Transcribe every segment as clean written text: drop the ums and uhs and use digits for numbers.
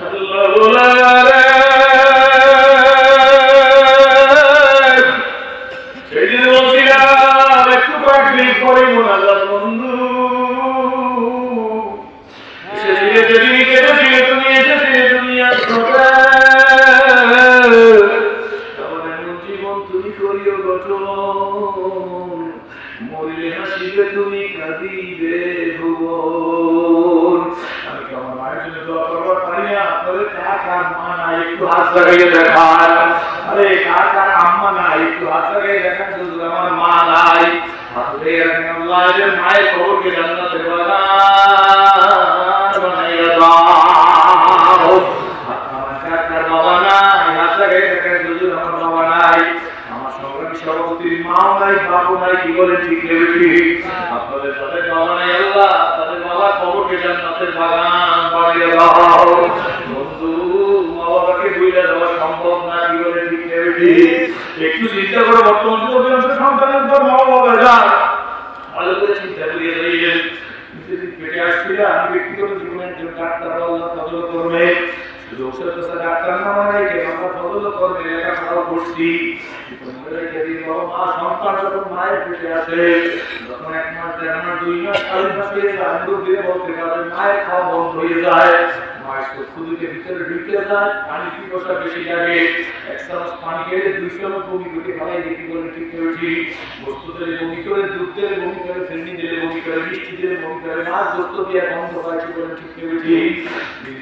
আল্লাহ বলে সেদিন বলছিলাম একটু কয়েকদিন পরে মোনাজাত বন্ধু সেদিনে যেদিন কেটেছিলে তুমি এসেছিলে দুনিয়া তাহলে এমন জীবন তুমি করিও গঠন মরিলে হাসিবে তুমি কাঁদিবে ভুবন। আমি কি আমার মায়ের জন্য দোয়া করবার পারি না? আপনাদের কার কার মা নাই একটু হাত লাগাইয়ে দেখান। আরে কার কার আম্মা নাই একটু হাত লাগাইয়ে দেখান। শুধু আমার মা নাই হাত লাগাইয়ে রাখেন। আল্লাহ এদের মায়ের কবরকে জান্নাতের বাগান বানাইয়া দাও। আমার কার কার বাবা নাই হাত লাগাইয়ে দেখান। শুধু আমার বাবা নাই, আমার সংগ্রামী সভাপতির মাও নাই বাবু নাই, কি বলে ঠিক নেবে? আপনাদের তাদের বাবা নাই, আল্লাহ তাদের বাবা কবরকে জান্নাতের বাগান বানিয়ে দাও। বন্ধু মা বাবাকে ভুলে দেওয়া সম্ভব না, কি বলে ঠিক নেবে? একটু চিন্তা করে বর্তমান পর্যন্ত সন্তানের পর মা বাবা যান ভালো করে চিন্তা করিয়ে দিলেন। যদি পেটে আসছিল আমি ব্যক্তিগত জীবনের জন্য ডাক্তার আল্লাহ ফজল করবে, শুধু ওষুধ পেশা ডাক্তার না মানে কেন আমরা ফজল করবে লেখাপড়া করছি। মা সন্তান যখন মায়ের পেটে আসে যখন 1 মাস 1.5 মাস 2 মাস 4 মাস হয়ে যায় আমি দিয়ে বলতে পারি মায়ের খাওয়া বন্ধ হয়ে যায়, মায়ের চক্ষু দুটো ভিতরে ঢুকে যায়, পানি পিপাসা বেশি লাগে, 1 চামচ পানি খেলে 2 চামচ বমি করে খাওয়াই দেখি বলে ঠিক হয়েছি। বস্তু দিলে বমি করে, দুধ দিলে বমি করে, ফেন্নি দিলে বমি করে, মিষ্টি দিলে বমি করে, মাছ বস্তু দিয়ে বন্ধ হয় কি বলে ঠিক হয়েছি।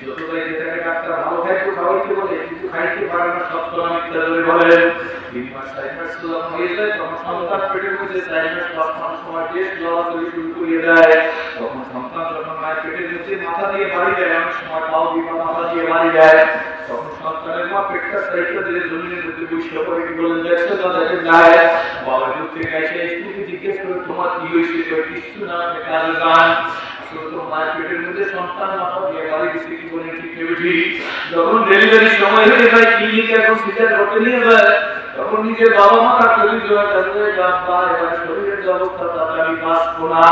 যতটাই যেটাকে ডাক্তার ভালো খাইতে খাওয়াইতে বলে কিন্তু খাইতে পারে না, সব তো মিথ্যা ধরে বলেন। 3 মাস 4 মাস যখন হয়ে যায় তখন সন্তান পেটের মধ্যে 4 মাস 5 মাস সময় বেশ লড়াচড়ি শুরু করে দেয়। তখন সন্তান যখন মায়ের পেটের মধ্যে মাথা দিয়ে বাড়ি দেয়, অনেক সময় পাও দিয়ে মাথা দিয়ে বাড়ি দেয়, তখন সন্তানের মা পেটটা সাইডটা দিলে জমিনের মধ্যে বসে পড়ে কি বলেন দেখছে না দেখেন যায়। বাবা দূর থেকে এসে স্ত্রীকে জিজ্ঞেস করে তোমার কি হয়েছে? কিছু না, কাজে যান। মায়ের পেটের মধ্যে সন্তান মাথা দিয়ে বাড়ি দিচ্ছে কি বলে ঠিক নেবে? যখন ডেলিভারির সময় হয়ে যায় ক্লিনিকে এখন সিজার করতে নিয়ে যায় তখন নিজের বাবা মা তার শরীরের যে অবস্থা তাতে আমি বাঁচবো না,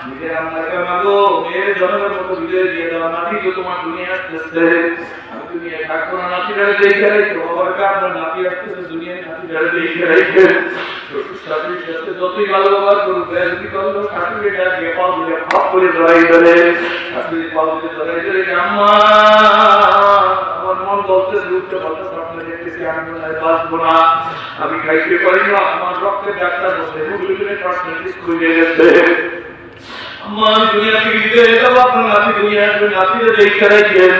নিজের আল্লাহকে মাগো মেয়ের জন্মের মতো বিদায় দিয়ে দেওয়া, নাতি তো তোমার দুনিয়া আসতেছে, আমি দুনিয়ায় থাকবো না, নাতিটারে দেখে রেখে বাবার আপনার নাতি আসতেছে দুনিয়ায়, নাতিটারে দেখে রেখে শ্বশুর শাশুড়ির সাথে যতই ভালো ব্যবহার করবে যদি করলো শাশুড়িটা দিয়ে পাও দিলে খপ করে ধরাই ধরে, শাশুড়ি পাও দিলে ধরাই ধরে আম্মা আমার মন বলতেছে উঠতে বলতে স্বপ্নে দেখতেছি আমি মনে হয় বাঁচবো না, আমি খাইতে পারি না, আমার রক্তের ডাক্তার বসে মুগলিনের পার্সেন্টেজ করে গেছে, আম্মা আমি দুনিয়া থেকে বিদায় হয়ে যাবো, আপনার নাতি দুনিয়া আসবে, নাতিরে দেখে রাখবেন।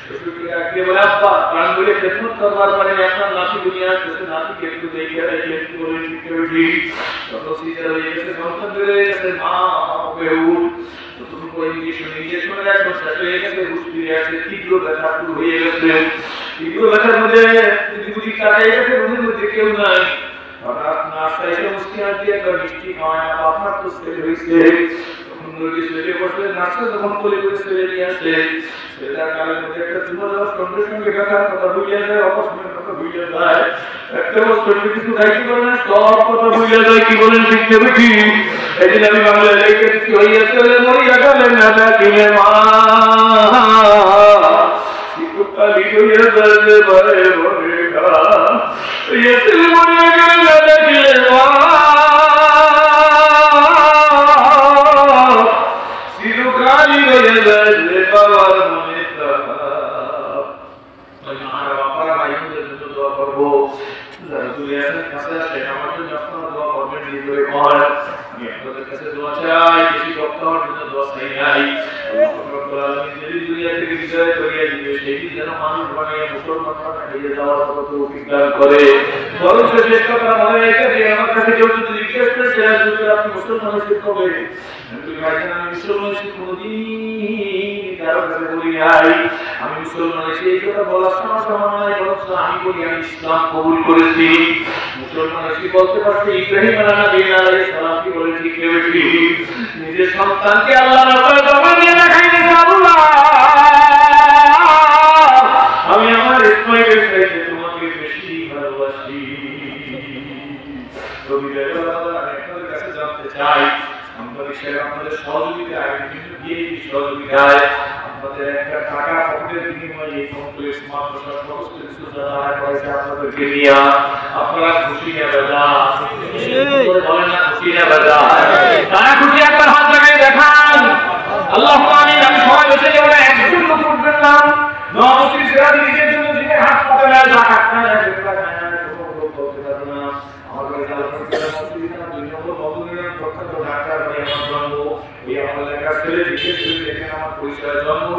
শ্বশুরকে ডাকিয়ে বলে আব্বা প্রাণ বলে খেদমত করবার পরে আপনার নাতি দুনিয়া আসতেছে, নাতিকে একটু দেখে রাখবেন কি বলে ঠিক করে যত সিজার হয়ে গেছে, সন্তান বেড়ে গেছে, মা ওকে উঠ তুমি করে ইঞ্জেকশন এখন শেষ হয়ে গেছে, হুশ ফিরে আসছে, তীব্র ব্যথা শুরু হয়ে গেছে, তীব্র ব্যথার মধ্যে দুটি কাটাই গেছে, রুমের মধ্যে কেউ নাই, হঠাৎ নার্স এসে মুস্কিয়ার দিয়ে একটা মিষ্টি খাওয়ায় না, আপনার তো ছেলে হয়েছে, তখন রোগী ছেলে বসে নার্সে যখন কোলে করে ছেলে নিয়ে আসে, ছেলেটার গালের মধ্যে একটা চুমা দেওয়ার সঙ্গে সঙ্গে ব্যথার কথা ভুলিয়ে যায়, অপশনের কথা ভুলিয়ে যায়, একটা বছর কিছু খাইতে পারে না, সব কথা ভুলিয়ে যায়, কি বলেন ঠিক নেবে কি? এদিন আমি বাংলায় লেগে দিচ্ছি হইয়াছে মরিয়া গেলেন না ডাকিলে মা শিশুকালি হইয়া যাবে ভয়ে ভরে গা হইয়াছে মরিয়া গেলেন না ডাকিলে মা শিশুকালি হইয়া যাবে বাবার মনে আর বাবার ভাইদের জন্য দোয়া করবো, যারা দূরে আছেন কাছে আসেন আমার জন্য আপনারা দোয়া করবেন, নিজের মন আমি আপনাদের কাছে দোয়া চাই, বেশি রক্ত হওয়ার জন্য দোয়া চাই নাই, যদি দুনিয়া থেকে বিদায় করিয়া দিবে সেই যেন মানুষ বানিয়ে মুসলমান বানিয়ে যাওয়ার মতো অভিজ্ঞান করে। বরঞ্চ শেষ কথা মনে রেখে দিয়ে আমার কাছে কেউ যদি জিজ্ঞেস করেছে আপনি মুসলমান হয়েছে কবে, আমি মুসলমান হয়েছি কোনোদিন কারো কাছে বলি নাই, আমি মুসলমান হয়েছি এই কথা বলার সমস্যা নয়, বরঞ্চ আমি বলি আমি ইসলাম কবুল করেছি, মুসলমান হয়েছি বলতে পারছি ইব্রাহিম আলাইহিস সালাম কি বলে ঠিক নেবেছি, নিজের সন্তানকে আল্লাহ রাস্তায় জমা দিয়ে দেখাইতে আল্লাহ আমি আমার ইসমাইলের চাইতে তোমাকে বেশি ভালোবাসি। রবিবার আমি আপনাদের কাছে জানতে চাই আমাদের সাহেব আপনাদের সহযোগিতায় বিভিন্ন দিয়ে সহযোগিতায় আপনাদের একটা টাকা পকেটের বিনিময়ে এই কমপ্লেক্স মাদ্রাসার সমস্ত কিছু যারা করেছে আপনাদেরকে নিয়ে আপনারা খুশি না বাজা বলেন না খুশি না বাজা তারা খুশি একবার হাত লাগাই দেখান আল্লাহু আমিন আমি সবাই বসে যাব না একজন লোক উঠবেন না নবী সেরা নিজের জন্য যে হাত পাতে না জাকাত না আমাদের আল্লাহর মসজিদে দুই নম্বর মজুরের প্রখ্যাত ডাক্তার ভাই আমার জন্ম এই আমাদের কাছে জিজ্ঞেস করে দেখেন আমার পরিচয় জন্ম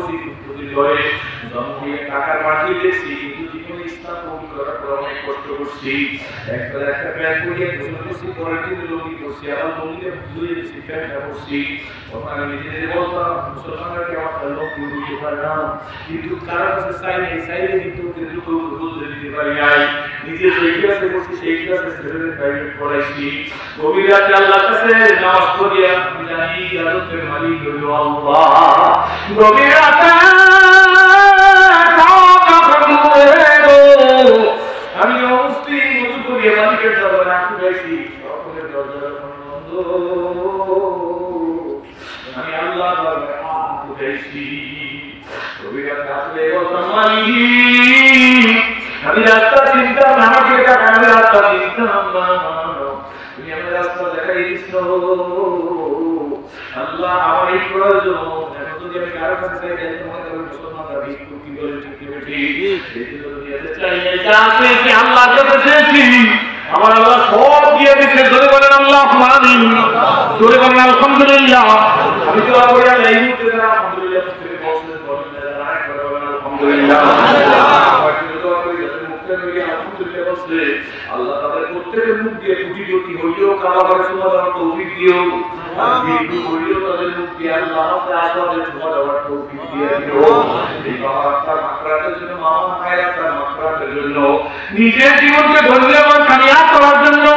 প্রতি করে জন্ম দিয়ে টাকার মাটি দেখছি কিন্তু জীবনে ইসলাম কবুল করার পর অনেক কষ্ট করছি একবার একটা প্ল্যান করিয়ে ঘুরে করছি পরের দিন লোকই করছি আবার মন্দিরে ঘুরে গেছি প্ল্যানটা করছি ওখানে নিজে বলতাম মুসলমানরা আমার লোক ঘুরে পারে না কিন্তু কারো কাছে চাইলে কিন্তু বুঝতে দিতে পারি নাই নিজে যেই ক্লাসে করছি সেই ক্লাসে ছেলেদের প্রাইভেট পড়াইছি গভীর রাতে আল্লাহর কাছে নামাজ পড়িয়া জানি আদতের মালিক হলো আল্লাহ গভীর রাতে আমি অবস্থি মজু করিয়া মালিকের দরবারে আঁকু গাইছি সকলের দরজা বন্ধ আমি আল্লাহ দরবারে আঁকু গাইছি গভীর রাতে আসলে বলতাম মালিক আমি রাস্তা চিন্তাম আমাকে আমি রাস্তা চিন্তাম তুমি আমার রাস্তা দেখাই দিচ্ছ আল্লাহ আমার এই প্রয়োজন এখন যদি আমি কারো কাছে চাই যাই তোমাকে মুসলমানরা ভিক্ষু কি বলে ঠিক চাইছি আল্লাহর কাছে চেয়েছি আমার আল্লাহ সব দিয়ে দিচ্ছে জোরে বলেন আল্লাহুম্মা আমিন জোরে বলেন আলহামদুলিল্লাহ আমি তো বলি আল্লাহ এই মুহূর্তে আলহামদুলিল্লাহ তুমি বলছেন বলেন আলহামদুলিল্লাহ আল্লাহ তাদের প্রত্যেকের মুখ দিয়ে কোটি কোটি হইলেও কাবা করে শোনা দেওয়ার তৌফিক দিও বিন্দু হইলেও তাদের মুখ দিয়ে আল্লাহকে আসাদের শোনা দেওয়ার তৌফিক দিয়ে দিও এই বাবার মাকরাতের জন্য মামা খায়রাতের মাকরাতের জন্য নিজের জীবনকে ধন্যবাদ কামিয়াব করার জন্য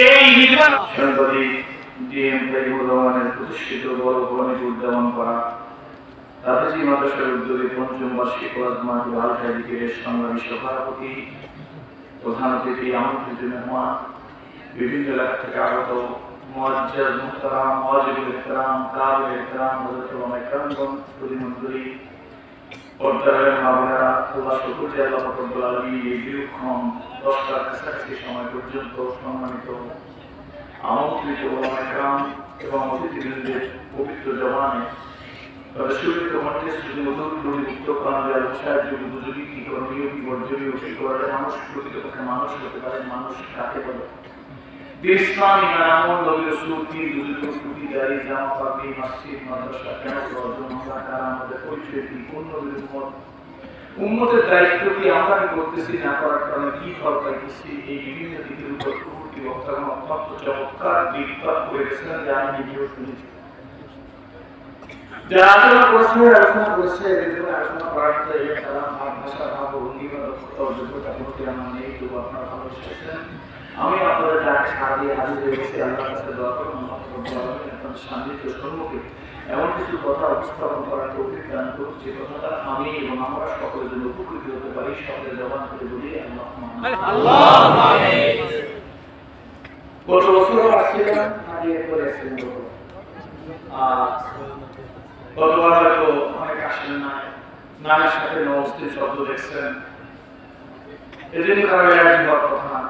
এই নির্মাণ সাংবাদিক ডিএম তাইবুর রহমানের প্রতিষ্ঠিত বড় ভবনে উদ্যাপন করা রাজী মাদ্রাসার উদ্যোগে পঞ্চম বার্ষিক ওয়াজ মাহফিল আল-খাদিকের সংগ্রামী সভাপতি প্রধান অতিথি আমন্ত্রিত মেহমান বিভিন্ন এলাকা থেকে আগত মুআজ্জাজ মুহতারাম ওয়াজিবুল ইহতিরাম কাবিল ইহতিরাম হযরত ওলামা ইকরামগণ প্রতিমন্ত্রী পর্দার মাওলানা আল্লাহ শুকর যে আল্লাহ রব্বুল আলামিন এই দীর্ঘক্ষণ 10টার কাছাকাছি সময় পর্যন্ত সম্মানিত আমন্ত্রিত ওলামা ইকরাম এবং অতিথিবৃন্দের পবিত্র জবানে রাসূলের কমান্ডে সুন্দর করে মুক্ত করা যায় সাহায্য উপযোগী কি করণীয় কি বর্জনীয় কি করার মানুষ প্রকৃতপক্ষে মানুষ হতে পারে মানুষ কাকে বলে ইসলামী নামও নবী রাসূল কি দুজনের প্রতি দাঁড়িয়ে জামা পাবি মসজিদ মাদ্রাসা কেন প্রয়োজন আমরা তারা আমাদের পরিচয় কি কোন নবীর উম্মতের দায়িত্ব কি আমরা করতেছি না করার কারণে কি ফল পাইতেছি এই বিভিন্ন দিকের উপর প্রভৃতি বক্তাগণ অত্যন্ত চমৎকার দিকপাত করে গেছিলেন যা আমি ভিডিও শুনেছি যারা আলোচনা করছে এদের আলোচনা করার পরে তারা ভাষা ভাব ভঙ্গি বা যোগ্যতা করতে আমার নেই তো আপনারা ভালো শিখেছেন আমি আপনাদের যাকে সারা দিয়ে হাজির হয়েছি আল্লাহর কাছে দোয়া করুন আপনার সান্নিধ্য সম্মুখে এমন কিছু কথা উপস্থাপন করার তৌফিক দান করুন যে কথাটা আমি এবং আমরা সকলের জন্য উপকৃত হতে পারি সকলের জবান করে বলি আল্লাহুম্মা আমিন গত বছর আসছিলাম হাজির করেছেন গতবার হয়তো অনেক আসেন না নামের সাথে নমস্তে শব্দ দেখছেন এজন্য কারো অ্যালার্জি হওয়ার কথা না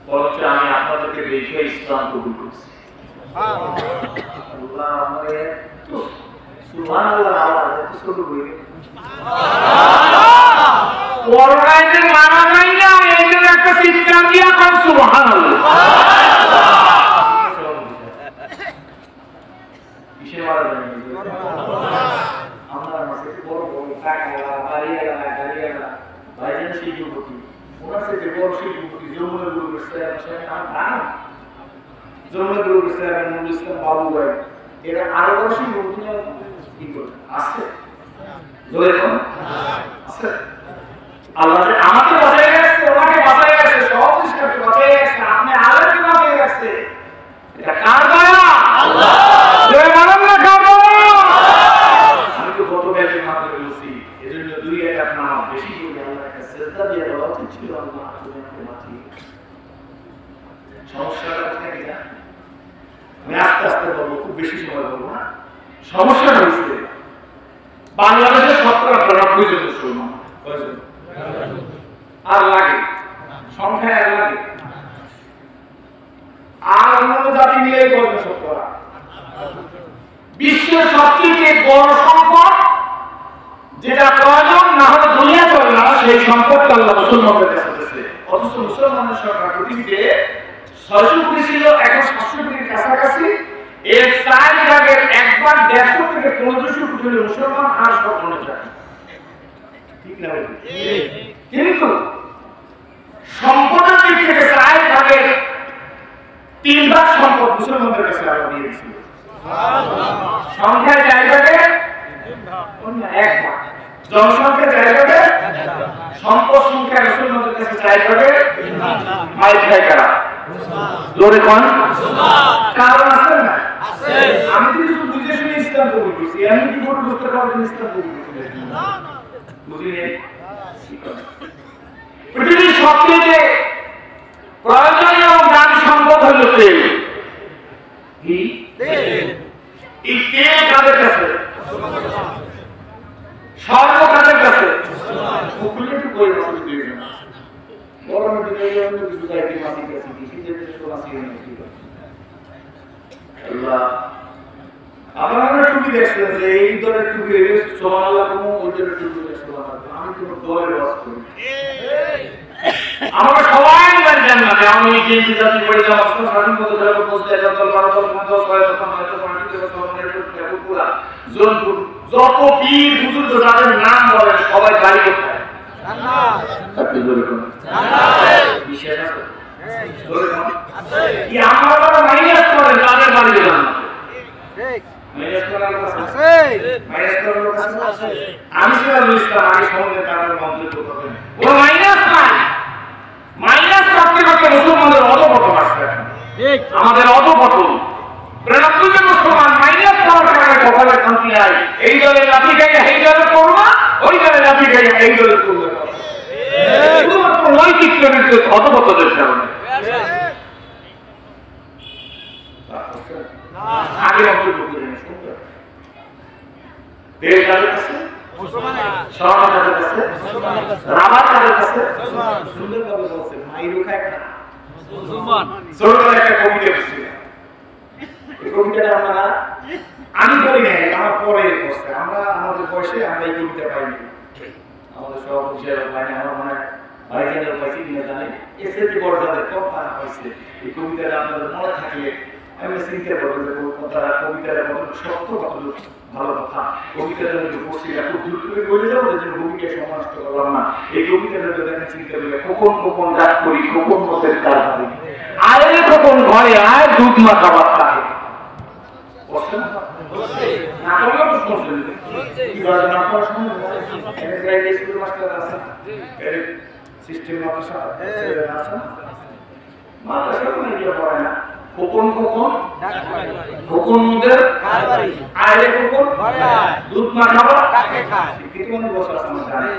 বলছে আমি আপনাদেরকে দেখে ইসলাম কবুল করছি আল্লাহ আমারে সুবহানাল্লাহ আওয়াজ এত ছোট করে ওরাইতে মারা যায় না এই যে একটা চিৎকার দিয়া কর সুবহানাল্লাহ কিসে মারা যায় আমরা মাসে বড় বড় টাকা গাড়িয়ালা ভাইজান শিল্পপতি ওনার সাথে বড় শিল্পপতি যমুনা গুরু ইসলাম যমুনা গুরু ইসলাম নুরুল ইসলাম বাবু ভাই এরা আরো বড় শিল্পপতি কি করে আছে জোরে কোন আছে আল্লাহ আমাকে বাঁচায় গেছে ওনাকে বাঁচায় গেছে সব কিছুকে বাঁচায় গেছে আপনি আলেমকে বাঁচায় গেছে এটা কার দয়া আল্লাহ জয় মানব না কার দয়া আমি তো গত ব্যাচে মাত্র বলছি এজন্য দুই রাকাত নামাজ বেশি করে আল্লাহর কাছে সিজদা দিয়ে বলা উচিত ছিল আল্লাহ তুমি আমাকে বাঁচিয়ে সমস্যাটা কোথায় কি জানেন আমি আস্তে আস্তে বলবো খুব বেশি সময় বলবো না সমস্যা হয়েছে বাংলাদেশের 90% মুসলমান। আর লাগে সংখ্যা আর লাগে, আর অন্যান্য জাতি মিলে করবে 70। বিশ্বের সবচেয়ে বড় সম্পদ যেটা প্রয়োজন না হলে দুনিয়া চলে না, সেই সম্পদটা আল্লাহ মুসলমানদের কাছে দিয়েছে। অথচ মুসলমানের সংখ্যা পৃথিবীতে 600 কোটি ছিল, এখন 700 কোটির কাছাকাছি। এর 4 ভাগের 1 ভাগ 150 থেকে 1500 কোটি হলো মুসলমান, আর সব অন্য জাতি। ঠিক না? কিন্তু সম্পদের দিক থেকে 4 ভাগের 3 ভাগ সম্পদ মুসলমানদের কাছে আল্লাহ দিয়ে দিয়েছিল। সংখ্যায় 4 ভাগের 1 ভাগ, জনসংখ্যা 4 ভাগের, সম্পদ সংখ্যা মুসলমানদের কাছে 4 ভাগের 5 ভাগ। কারা? জোরে কোন কারণ আছে না? আছে। আমি তো কিছু বুঝে শুনে ইসলাম কবুল করছি, আমি কি করে বুঝতে পারবো ইসলাম কবুল করছি? বুঝিনি। পৃথিবীর সবচেয়ে প্রয়োজনীয় দান সম্পদ হল তেল। কি তেল? এই তেল কাদের কাছে? স্বর্ণ কাদের কাছে? মুখলে একটু বই বসে দিয়ে দেন। গরমের দিনে অন্য কিছু গাইতে মাসি গেছে কি শীতের তো মাসি নেই। আল্লাহ আপনারা টুপি দেখছেন যে এই দলের টুপি সুবহানাল্লাহ কোন ওই দলের টুপি সুবহানাল্লাহ। আমি কোন দলের ওয়াজ করি? আমরা সবাই জান্নাতে। আমি যে জাতি পড়ে যাওয়া অস্ত্র স্বাধীন মতো যাবো বলতে দল 12 দল 50 6 দল 5 পার্টি থেকে সমানের টুপি পুরা জোনপুর যত পীর হুজুর যাদের নাম বলে সবাই বাড়ি কোথায়? জান্নাত। আপনি জোরে বলুন জান্নাত। বিশ্বাস আছে? জোরে বলুন আছে। কি আমরা যারা মাইনাস করেন তাদের বাড়ি জান্নাত। ঠিক। মাইনাস করার কথা আছে। মাইনাস করার কথা আছে। আমি সিরাজুল ইসলাম আগে সমাজের কারণে মন্তব্য করবেন। ও মাইনাস নাই। মাইনাস করতে করতে মুসলমানদের অধপতন আসছে। ঠিক। আমাদের অধপতন। প্রণাত্মক মুসলমান মাইনাস করার কারণে কপালে শান্তি নাই। এই দলে লাঠি গায়ে এই দলে করবা, ওই দলে লাঠি গায়ে এই দলে করবে। শুধুমাত্র নৈতিক চরিত্রের অধপতনের কারণে। আগে মন্তব্য করেন শুনতে। তেল কাদের কাছে? মুসলমানের। স্বর্ণ কাদের কাছে? মুসলমানের। রাবার কাদের কাছে? মুসলমান। সুন্দর ভাবে বলছে মাইরু খায় না মুসলমান। ছোটবেলায় একটা কবিতা পড়ছি, এই কবিতাটা আমরা আমি বলি নাই, আমার পরে পড়ছে। আমরা আমাদের বয়সে আমরা এই কবিতা পাইনি, আমাদের সভাপতি সাহেব পাইনি, আমার মনে হয় ভাইজানের পাইছি কিনা জানি। এসে যে বড়দের কম তারা হয়েছে। এই কবিতাটা আপনাদের মনে থাকলে আমি চিন্তা করবো যে কবিতার কত সত্য, কত ভালো কথা। কবিতাটা যদি পড়ছি খুব দূর করে বলে যাবো যে কবিতা সমাষ্ট করলাম না। এই কবিতাটা দেখেন চিন্তা করলে কখন কখন ডাক করি, কখন মতের কাজ হবে, আয় কখন ঘরে আয় দুধ মা খাবার থাকে। না করলে তো শুনছে কি বলে না করার সময় স্কুল মাস্টার আছে, সিস্টেম মাদ্রাসা আছে, মাদ্রাসা কোনো ইয়ে পড়ে না। কখন কখন কখন মদের আইলে কখন দুধ না খাবার কাকে খায়? কিন্তু অনেক বছর আছে আমার জানি।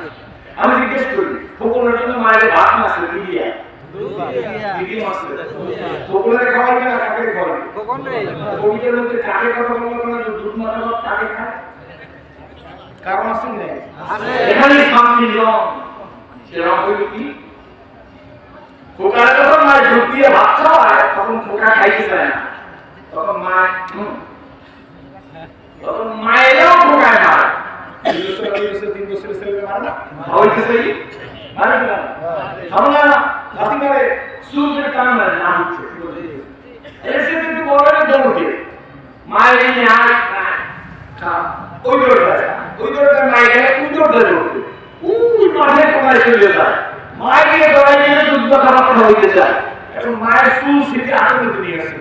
আমি জিজ্ঞেস করি কখনের জন্য মায়ের ভাত মাছে দিদিয়া দিদি মাছে কখনের খাওয়াই না কাকে খাওয়াই? কবিতার মধ্যে কাকে কথা বলবো না, দুধ না খাবার কাকে খায়? কারণ আছে না এখানে শান্তি রং সেরকম হইল কি খোকারা যখন মায়ের দুধ দিয়ে ভাত খাওয়ায় তখন খোকা খাইতে চায় না, তখন মায়েরও খোকায় না। 3 বছরের ছেলে মারে না, হইতেছে কি মারে না, আমরা লাঠি মারে চুলের টান মারে না হচ্ছে। এসে কিন্তু বড় দৌড়ে মায়ের নিয়ে আর ওই দৌড়টা মায়ের ওই দৌড়টা দৌড়ে ওই মাঠে কোনায় চলে যায়। মায়ের দৌড়াই গেলে দুধ খাবার হইতে যায়। এখন মায়ের চুল সেটি আটকে নিয়ে গেছে,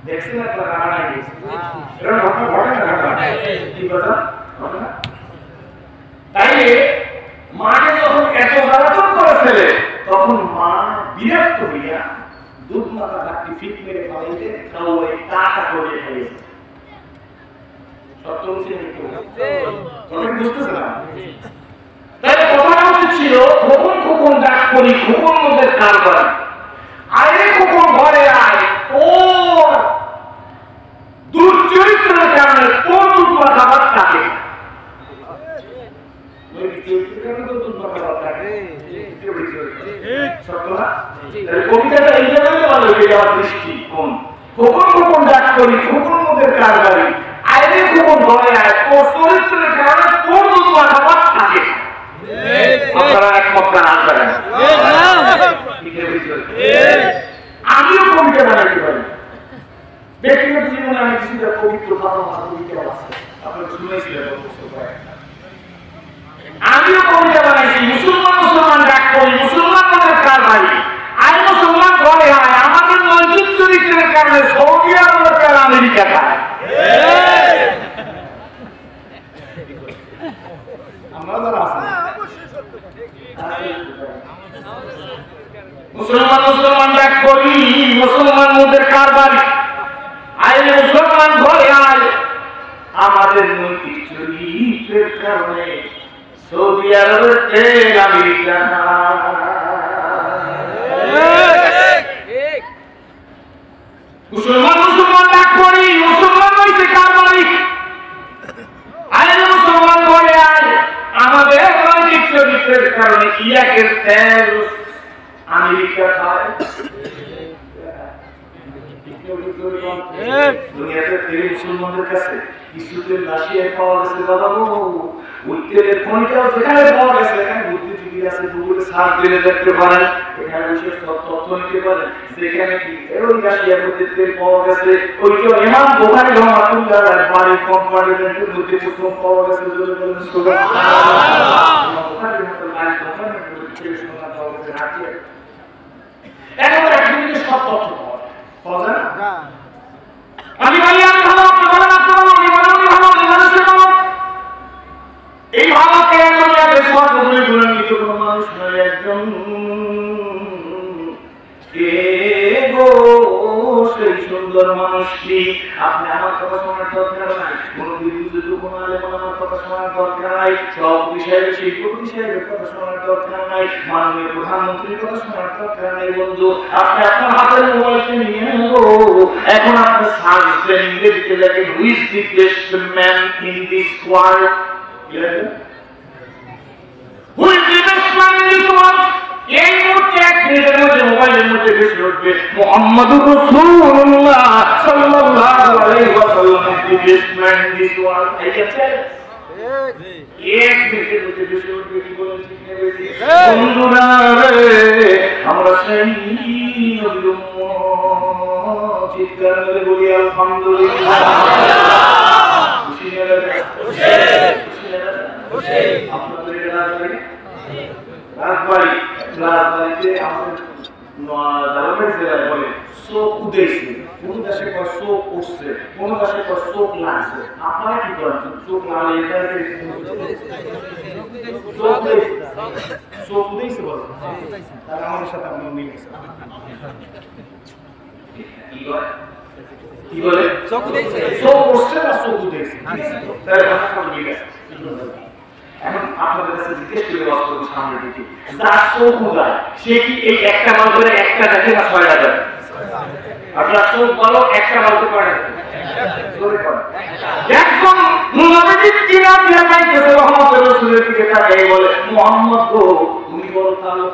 দেখছেন আপনার রান্নায় গেছে এরকম ঘটনা ঘটে না ঘটনা কি কথা ঘটনা। তাইলে মাকে যখন এত জ্বালাতন করে ফেলে তখন মা বিরক্ত হইয়া দুধ মাথা ডাকটি ফিট মেরে ফেলাইতে খাওয়াই টাকা করে খাইয়েছে। সত্য বলছি বুঝতেছে না? তাহলে কথাটা উচিত ছিল কখন কখন ডাক করি, কখন মধ্যে কারবার আরে কখন ঘরে আয় তোর দুর্চরিত্রের কারণে তোর দুধ খাবার থাকে। নবী চরিত্রের তো দুর্বল করা থাকে সত্য না কবিতাটা এই জায়গায় ভালো হয়ে যাওয়ার দৃষ্টিকোণ কখন কখন ডাক করি কখন ওদের কারবারি আইনে কখন ধরে আয় ও চরিত্রের কারণে কোন দুর্বল খাবার থাকে আপনারা একমত না আসবেন আমিও কবিতা বানাইতে পারি ব্যক্তিগত জীবনে আমি কিছুটা পবিত্র ভালোবাসা কবিতা আছে আপনারা শুনেছিলেন আমিও কবিতা বানাইছি মুসলমান ডাক করি মুসলমান মনের কারবারি আই মুসলমান ঘরে হয় আমাদের নৈতিক চরিত্রের কারণে সৌদি আরবের কারণে আমেরিকা খায় আমরা যারা আছি মুসলমান ডাক করি মুসলমান মনের কারবারি আই মুসলমান ঘরে আয় আমাদের নৈতিক চরিত্রের কারণে সৌদি আরবের তেল আমেরিকা মুসলমান ডাক করি মুসলমান হইতে কারবারি আয় মুসলমান ঘরে আয় আমাদের নৈতিক চরিত্রের কারণে ইরাকের তেল আমেরিকা খায় দুনিয়াতে তেল মুসলমানদের কাছে কিছু তেল রাশিয়ায় পাওয়া গেছে বাবা ওই তেলের খনিটাও যেখানে পাওয়া গেছে এখানে বুদ্ধিজীবী আছে গুগলে সার্চ দিলে দেখতে পারেন এখানে বিশেষ তথ্য নিতে পারেন যেখানে কি ওই রাশিয়ার মধ্যে তেল পাওয়া গেছে ওইটাও ইমাম বুখারী রহমাতুল্লাহ আলাইহি বাড়ির কম্পার্টমেন্টের মধ্যে প্রথম পাওয়া গেছে যদি বলেন সুবহানাল্লাহ বুখারী রহমাতুল্লাহ আলাইহি কম্পার্টমেন্টের মধ্যে তেল পাওয়া গেছে রাশিয়া এখন একদিকে সব তথ্য পাওয়া যায় না আমি ভালো আপনি ভালো আমি ভালো এই ভালোকে দুনিয়াতে সর্বগুলি গুণান্বিত কোনো মানুষ নয় একজন গো সেই সুন্দর মানুষটি আপনি আমার কথা শোনার দরকার নাই কোনো বিদ্যুৎ কোনো আলেম আমার কথা শোনার দরকার নাই সব বিষয়ে শিল্পপতি সাহেবের কথা শোনার দরকার নাই মাননীয় প্রধানমন্ত্রীর কথা শোনার দরকার নাই বন্ধু আপনি আপনার হাতের মোবাইলকে নিয়ে এখন আপনি সার্চ দেন ইংরেজিতে লেখেন who is the best man in this world Who is the best man in this world? এই মুহূর্তে এক মিনিটের মধ্যে মোবাইলের মধ্যে ভেসে উঠবে মুহাম্মাদুর রাসূলুল্লাহ সাল্লাল্লাহু আলাইহি ওয়াসাল্লাম is the best man in this world. এই আছে এক মিনিটের মধ্যে ভেসে উঠবে কি বলেন ঠিক নেবে বন্ধুরা রে আমরা সেই নবীর উম্মত চিৎকার করে বলি আলহামদুলিল্লাহ খুশি লাগে খুশি আপনাদের রাজবাড়িতে আমাদের দারুণের জেলায় বলে চোখ উঠেছে কোন দেশে কয় চোখ উঠছে কোন দেশে কয় চোখ লাগছে আপনারা কি করেন চোখ লাগলে চোখ উঠেছে বলে তাহলে আমাদের সাথে আপনার মিল আছে কি বলে চোখ উঠেছে চোখ উঠছে না চোখ উঠেছে তাহলে আমার মিল আছে এখন আপনাদের কাছে জিজ্ঞেস করে বস্তু সামনে দিকে যার চোখ উদায় সে কি এই একটা মাল করে একটা দেখে না ছয়টা দেখে আপনার চোখ বলো একটা বলতে পারে একজন নবীর কিনা দিয়ে যাইতেছে মুহাম্মদ রাসূলের দিকে তাকিয়ে বলে মুহাম্মদ গো তুমি বড় কালো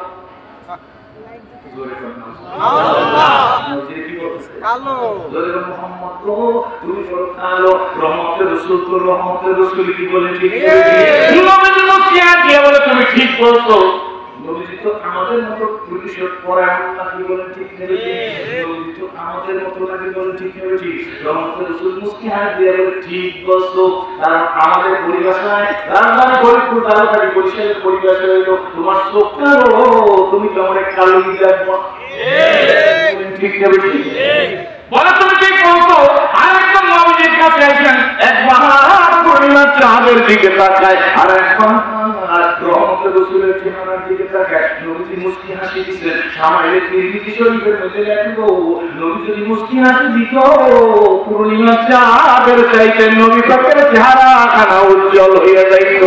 জোরে কথা আল্লাহ নবী কি বলতেছে কালো জোরে মুহাম্মদ গো তুমি বড় কালো রহমতের রাসূল তো রহমতের রাসূল কি বলে ঠিক নবী মুসকিয়া দিয়ে বলে তুমি ঠিক বলছো নবী তো আমাদের মতো প্রতিশোধ পরায়ণ নাকি বলে ঠিক নেবে নবী তো আমাদের মতো নাকি বলে ঠিক নেবে ঠিক রহমতের রাসূল মুসকিয়া দিয়ে বলে ঠিক বলছো কারণ আমাদের পরিভাষায় রাজধানী ফরিদপুর তালুকারি বরিশালের পরিভাষায় হলো তোমার চোখ কালো তুমি তো আমার কালো দেখো ঠিক নেবে ঠিক বলে তুমি ঠিক বলছো আর একদম নবীর কাছে আসেন একবার পরিমাণ চাঁদের দিকে তাকায় আর একবার রহমতের রাসূলের চেহারার দিকে তাকায় নবী মুস্কি হাসি দিতেন সামাইলের তিরমিজি শরীফের মধ্যে লেখো নবী যদি মুস্কি হাসি দিত পূর্ণিমা চাঁদের চাইতে নবী পাকের চেহারা খানা উজ্জ্বল হয়ে যাইত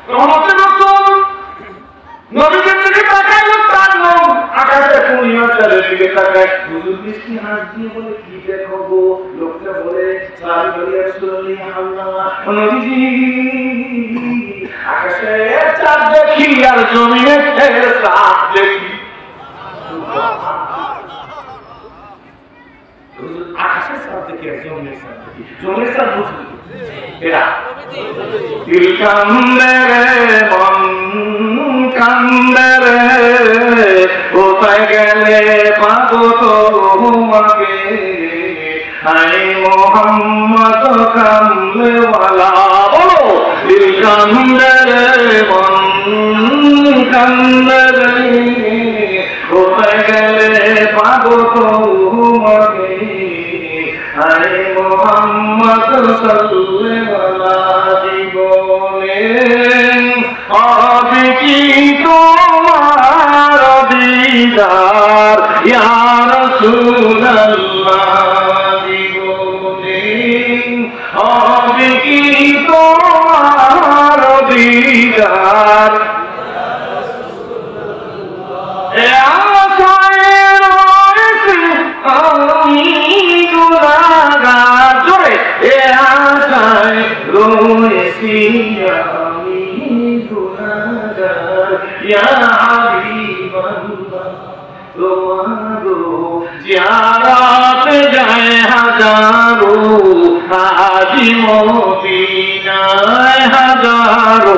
রহমতের রাসূল নবীর দিকে তাকাইল তার নাম আকাশে পূর্ণিমা চাঁদের দিকে তাকায় হুজুর মুস্কি হাসি দিয়ে বলে কি দেখো গো লোকটা বলে সারি বলে রাসূলুল্লাহ আল্লাহ নবীজি জমিনে রাত দেখি আকাশের চাঁদ দেখি আর জমিনের চাঁদ দেখি জমিনের চাঁদ বুঝলি এরা দিল কান্দে রে মন কান্দে রে কোথায় গেলে পাবো তোমাকে হায় মোহাম্মদ কামলেওয়ালা বলো দিল কান্দে রে মন কান্দে রে কোথায় গেলে পাবো তোমাকে হায় মোহাম্মদ সাল্লাল্লাহু জীবনে হবে কি তোমার দিদার ইয়া রাসূলুল্লাহ জীবনে হবে কি তোমার দিদার জিয়ারত যায় হাজারো হাজি মদিনায় হাজারো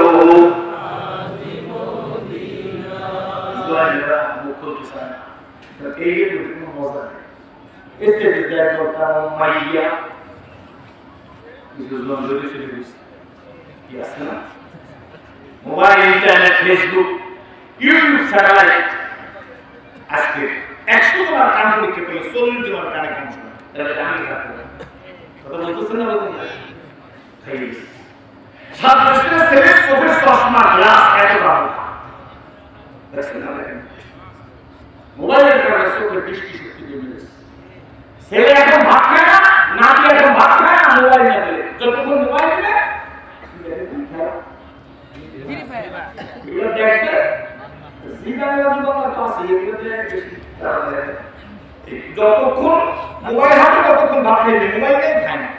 mobile internet Facebook YouTube satellite আজকে 100 বার কান পরীক্ষা পেলে 40 বার কানে কান শোনা তাহলে আমি কথা বলতেছেন না বলতেন না সব দেশে সেরে চোখের চশমা গ্লাস এত দাম দেখছেন না মোবাইলের কারণে চোখের দৃষ্টি শক্তি কমে গেছে ছেলে এখন ভাত খায় না নাতি এখন ভাত খায় না মোবাইল না দিলে যতক্ষণ মোবাইল দিলে দেখতে যতক্ষণ মোবাইল হাতে ততক্ষণ ভাত খাইবে মোবাইল নেই খায় না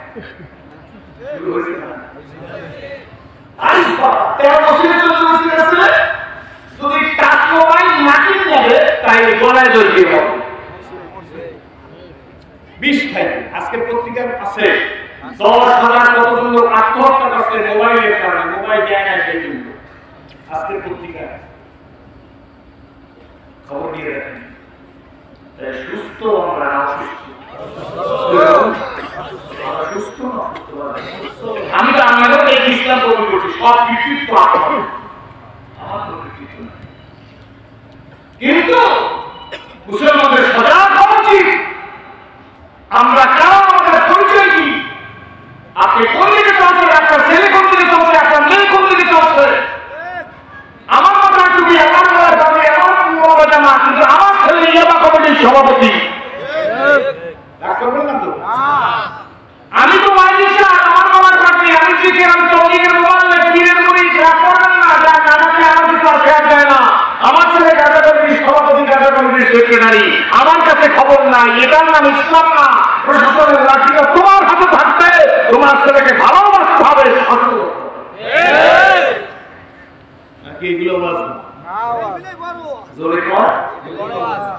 13 বছরের জন্য যদি টাচ মোবাইল না কিনে যাবে তাই গলায় জড়িয়ে হবে বিষ খাইবে আজকের পত্রিকার আছে 10,000 কতজন লোক আত্মহত্যা করছে মোবাইলের কারণে মোবাইল দেয় না সেই জন্য আজকের পত্রিকায় খবর দিয়ে রাখেন সুস্থ আমরা অসুস্থ সুস্থ আমি তো আমাদের এই ইসলাম কবুল করছি সব কৃতিত্ব আমার কৃতিত্ব কিন্তু মুসলমানদের সজাগ হওয়া উচিত আমরা কেন আমাদের পরিচয় কি আপনি কোন দিকে চলছে আপনার ছেলে কোন দিকে চলছে আপনার মেয়ে কোন দিকে চলছে আমার কথা তুমি আমার কথা যাবে আমার পুরো জামা কিন্তু আমার ছেলে ইয়াবা কমিটির সভাপতি রাগ করবেন না তো আমি তো মাইনিসা আমার বাবার কাছে আমি থেকে আমি চৌকিকে বললে কিরে করি রাগ করবেন না যা নানাকে আমাকে তো শেয়ার দেয় না আমার ছেলে কাজা কমিটির সভাপতি কাজা কমিটির সেক্রেটারি আমার কাছে খবর নাই এটার নাম ইসলাম না প্রশাসনের লাঠিটা তোমার হাতে থাকতে তোমার ছেলেকে ভালোবাসতে হবে নাকি এগুলো বাজবে জোরে কর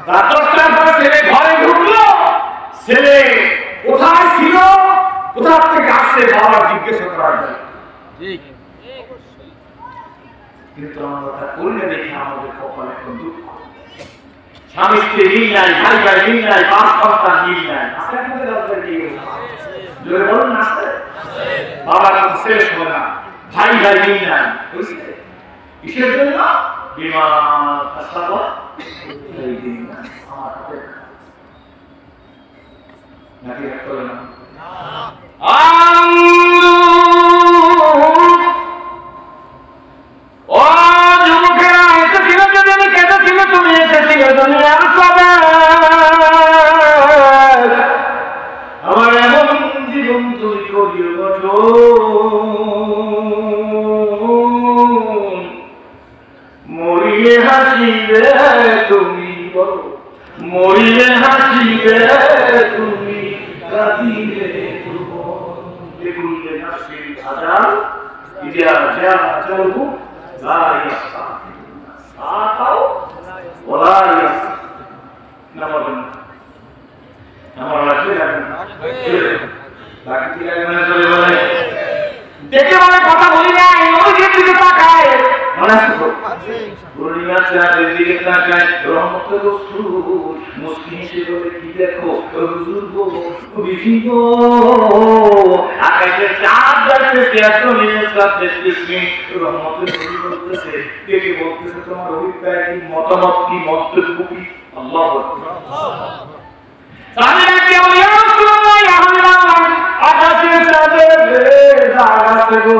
রাত 10টার পরে ছেলে ঘরে ঢুকলো ছেলে কোথায় ছিল কোথা থেকে আসছে বাবা জিজ্ঞাসা করার জন্য ঠিক কিন্তু আমরা করলে দেখি আমাদের কপালে কোন দুঃখ স্বামী স্ত্রী মিল নাই ভাই ভাই মিল নাই পাঁচ সন্তান মিল নাই আছে আপনাদের রাস্তায় কি জোরে বলুন না আছে বাবার কাছে শেষ হয় না ভাই ভাই মিল নাই বুঝছে কিসের জন্য বিমান আসাবা এই দিন আমার হাতে নাকি রাখতে না ও যুবকেরা এসেছিল যদি কেঁদেছিল তুমি এসেছিল দুনিয়ার সবে আমার এমন জীবন তুমি করিও গঠন মরিয়ে হাসিবে তুমি বলো মরিয়ে হাসিবে তুমি কাঁদিবে لكل نفس أجل إذا جاء أجله لا يستعجل الناس আতাও ওলা ইয়াস না বলেন আমার লাগবে বাকি কি লাগবে না চলে বলে দেখে বলে কথা বলি না এই নদীর দিকে তাকায় মনে আছে তো পূর্ণিমা চাঁদের দিকে তাকায় রহমতের রাসূল মুসকিন হিসেবে বলে কি দেখো হুজুর গো বিবি গো আকাশে চাঁদ দেখতেছে এত নীল চাঁদ দেখতেছে রহমতের রাসূল বলতেছে দেখে বলতেছে তোমার অভিপ্রায় কি মতামত কি মন্তব্য কি আল্লাহু আকবার সামনে কেউ ইয়া রাসূলুল্লাহ ইয়া হাবিবাল্লাহ আকাশে চাঁদের দাগ আছে গো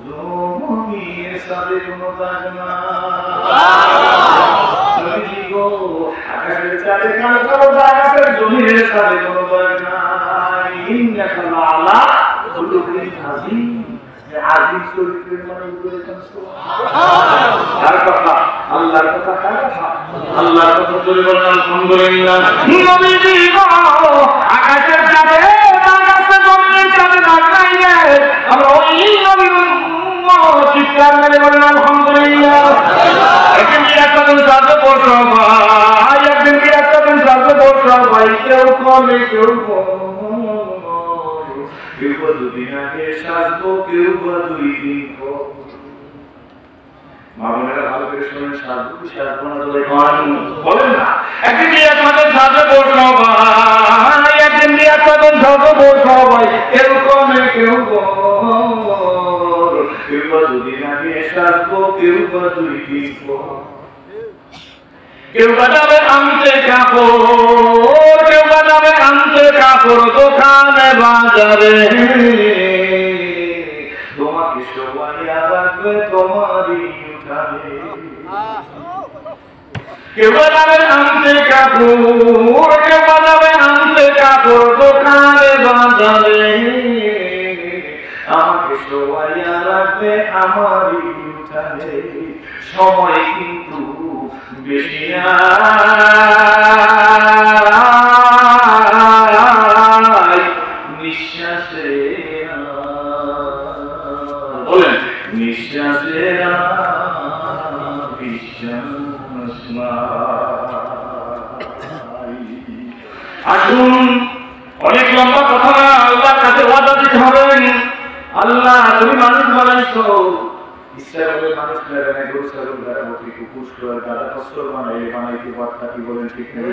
জমিনের সাথে কোনো দাগ না নবী গো আকাশের চাঁদে কোনো দাগ আছে জমিনের সাথে কোনো দাগ নাই ইন্নাকা লাআলা খুলুকিন আযীম আযীম চরিত্রের মানুষ বলে সুবহানাল্লাহ আর কথা আল্লাহর কথা কার কথা আল্লাহর কথা বলে বলেন আলহামদুলিল্লাহ নবী গো আকাশের চাঁদে দাগ আছে জমিনের সাথে দাগ নাই আমরা ওই নবীর উম্মত চিৎকার মেরে বলেন আলহামদুলিল্লাহ একদিন কি একটা দিন সাথে বসো ভাই একদিন কি একটা দিন সাথে বসো ভাই কেউ কমে কেউ কেউ বা দুদিন আগে সাজবো কেউ বা 2 দিন পর মা বোনেরা ভালো করে শুনেন সাজবো কি সাজবো না বলেন না একদিন কি একটা সাথে বসো ভাই একদিন কি একটা দিন সাথে বসো ভাই কেউ কমে কেউ কেউ বা 2 দিন আগে সাজবো কেউ বা 2 দিন পর কেউ বা যাবে আনতে কাপড় কেউ বা যাবে আনতে কাপড় দোকানে বাজারে তোমাকে শোভাইয়া রাখবে তোমারই উঠানে কেউ বা যাবে আনতে কাপড় কেউ বা যাবে আনতে কাপড় দোকানে বাজারে আমাকে শোভাইয়া রাখবে আমারই উঠানে সময় কিন্তু বেশি নাই নিঃশ্বাসে বলেন নিঃশ্বাসে বিশ্বাস আসুন অনেক লম্বা কথা আল্লাহর কাছে ওয়াদা দিতে হবে আল্লাহ তুমি মানুষ বানাইছো ইচ্ছা করে মানুষ লাগানে গরু ছাগল লাগানো ঠিক পুষ্ট আর গাদা কষ্টর বানাইতে কথা কি বলেন ঠিক নেই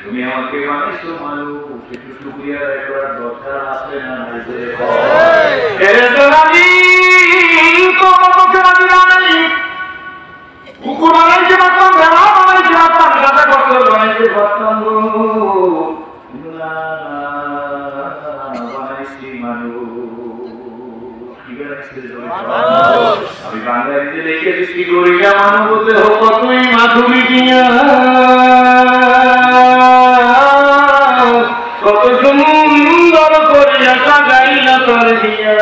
তুমি আমাকে বানাইছো মানুষ একটু শুকরিয়া আদায় করার দরকার আছে না কুকুর বানাইতে পারতাম ভেড়া বানাইতে পারতাম গাদা কষ্টর বানাইতে পারতাম আমি বাংলাদেশে লিখে দিচ্ছি গরিয়া মানবতে হোক তুই মাধুরী দিয়া কত সুন্দর করিয়া সাজাইলা তোর দিয়া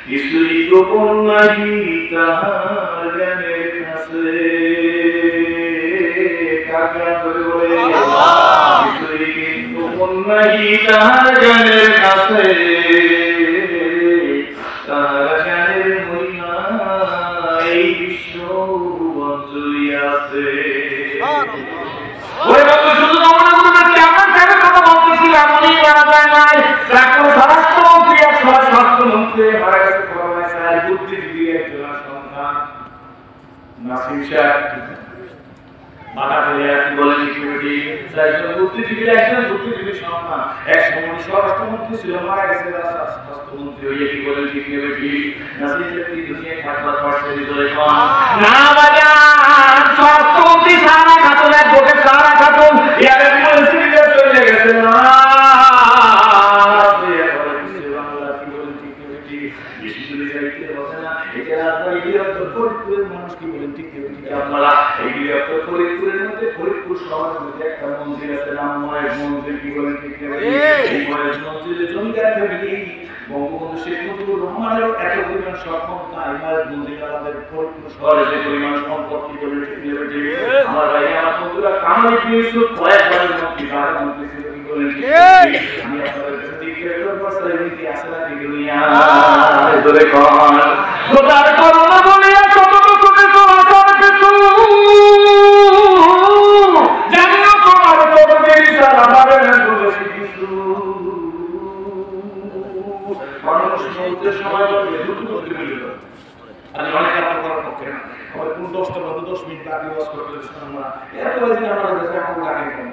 কিছুই গোপন নাহি তাহার জ্ঞানের কাছে কাকা ধরে বলে কিছুই গোপন নাহি তাহার জ্ঞানের কাছে তাহার জ্ঞানের মহিমা এই বিশ্ব জুড়ে আছে ওই বাবা শুধু আমরা বলতে কেমন করে কথা বলতেছিলাম এমনই মারা যায় নাই ডাক্তার স্বাস্থ্যমন্ত্রী এক স্বাস্থ্যমন্ত্রী মারা গেছে করোনা স্যার বুদ্ধিজীবী একজন সন্তান নাসিম সাহেব মাথা ফেলে কি বলে সিকিউরিটি একজন বুদ্ধিজীবী সন্তান এক সময় স্বরাষ্ট্রমন্ত্রী ছিল মারা গেছে স্বাস্থ্যমন্ত্রী হয়ে কি বলে সিকিউরিটি নাসিম সাহেব কি দুনিয়ায় থাকবার পারছে ভিতরে না বাজান স্বরাষ্ট্রমন্ত্রী সারা খাতুন এক বকে সারা খাতুন ইয়ার পরিস্থিতিতে চলে গেছে না মানুষ কি বলেন ঠিক আপনারা এইগুলি আপনার ফরিদপুরের মধ্যে ফরিদপুর শহরের মধ্যে একটা মন্দির আছে নাম মহেশ মন্দির কি বলেন ঠিক এই মহেশ মন্দিরে জমিদার ফ্যামিলি বঙ্গবন্ধু শেখ মুজিবুর রহমানের এত পরিমাণ সম্পদ নাই মহেশ মন্দির আমাদের ফরিদপুর শহরে যে পরিমাণ সম্পদ কি বলেন ঠিক আমার ভাই আমার বন্ধুরা কামাল ইউসুফ কয়েকবারের মন্ত্রী বারের মন্ত্রী ছিল কি বলেন ঠিক আমি আপনাদের কাছে টিকেটের বস্তা এমনি আছে না দুনিয়া ধরে কোন খোদার করুণা বলিয়া কত করে তো আসার কিছু জানো তোমার কত দেরি সারা পারে না বলেছি কিছু মানুষ মরতে সময় বলে দুটো করতে মিলল আমি অনেক আপনার করার পক্ষে না আমার কোন 10টা বা 10 মিনিট বাকি ওয়াজ করতে শুনলাম না এত বাজে আমার কাছে এখন লাগে কেন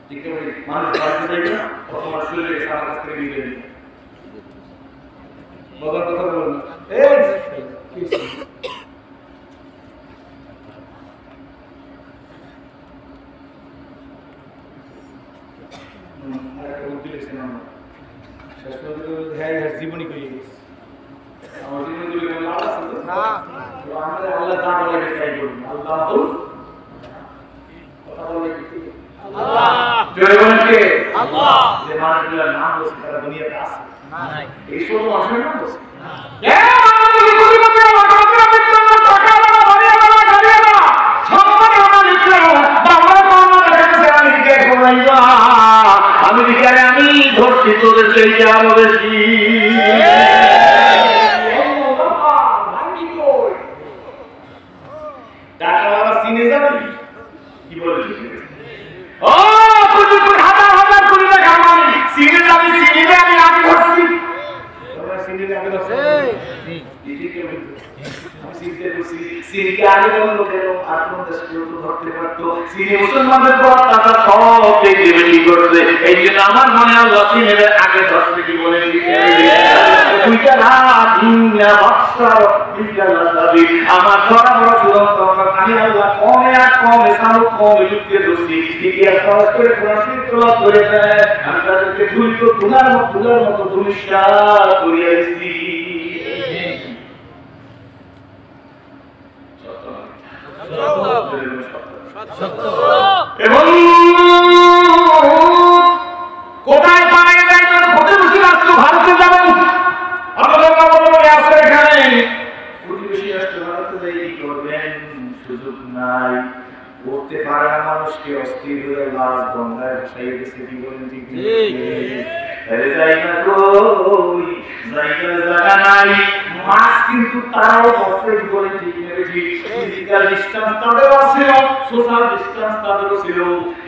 ঠিক আছে মানুষ বাড়তে যাই না তোমার শরীরে সারা কাছ থেকে নিয়ে যাবে বাবার কথা বলুন এই কি জীবনী করে গেছে আমার জীবনগুলো লাভ আছে না আমাদের আল্লাহ যা বলে তাই করুন আল্লাহ কথা বলে কি আল্লাহ জয় বলেন কে আল্লাহ যে মানুষগুলোর নাম বলছে তারা দুনিয়াতে আছে নাই এই সব মানুষের নাম বলছে কে মানুষগুলো কুলিমতে অগ্রগতি বিদ্যমান টাকা বাড়িয়া গাড়িয়া সম্মান আমার ইসলাম বাংলা কোন কাছে আমি কে করাইবা আমেরিকায় আমি ধরছি তোদের সেই আরো বেশি টাকাওয়ালা সিনে যাবে কি বলে ও কুলিপুর হাজার হাজার কোটি টাকা আমি সিনে যাবে সিনে আমি আগে ধরছি তোমরা সিনে আগে ধরছো দিদিকে বলছো আমি সিনে বলছি সিনে আগে কোন লোকের আত্ম দেশকে তো ধরতে পারতো সিনে মুসলমানদের পর তারা সব দেখে বেশি করছে এই জন্য আমার মনে আল্লাহ সিনে আগে ধরছে কি বলে দুইটা রাত দুনিয়া বৎসর বিজ্ঞানা দাবি আমার ধরা বড় দুরন্ত আমি আল্লাহ কমে আর কমে সামু কমে যুক্তি দোষী ইতিহাস সহজ করে কোরআন শরীফ করে দেয় আমি তাদেরকে ধুলিত তুলার মতো ধুলিসাৎ করিয়া দিছি এবং কোথায় পায়ে যাবেন কোথায় বসে রাষ্ট্র ভারতে যাবেন আপনাদের মনে আছে এখানে প্রতিবেশী রাষ্ট্র ভারতে যাই কি করবেন সুযোগ নাই করতে পারে না মানুষকে অস্থির হয়ে লাশ গঙ্গায় ভাসাইয়ে দিচ্ছে কি বলেন ঠিক যাই না কই জায়গা নাই মাছ কিন্তু তারাও বসে কি বলেন ঠিক ফিজিক্যাল ডিসটেন্স তাদেরও ছিল সোশ্যাল ডিসটেন্স তাদেরও ছিল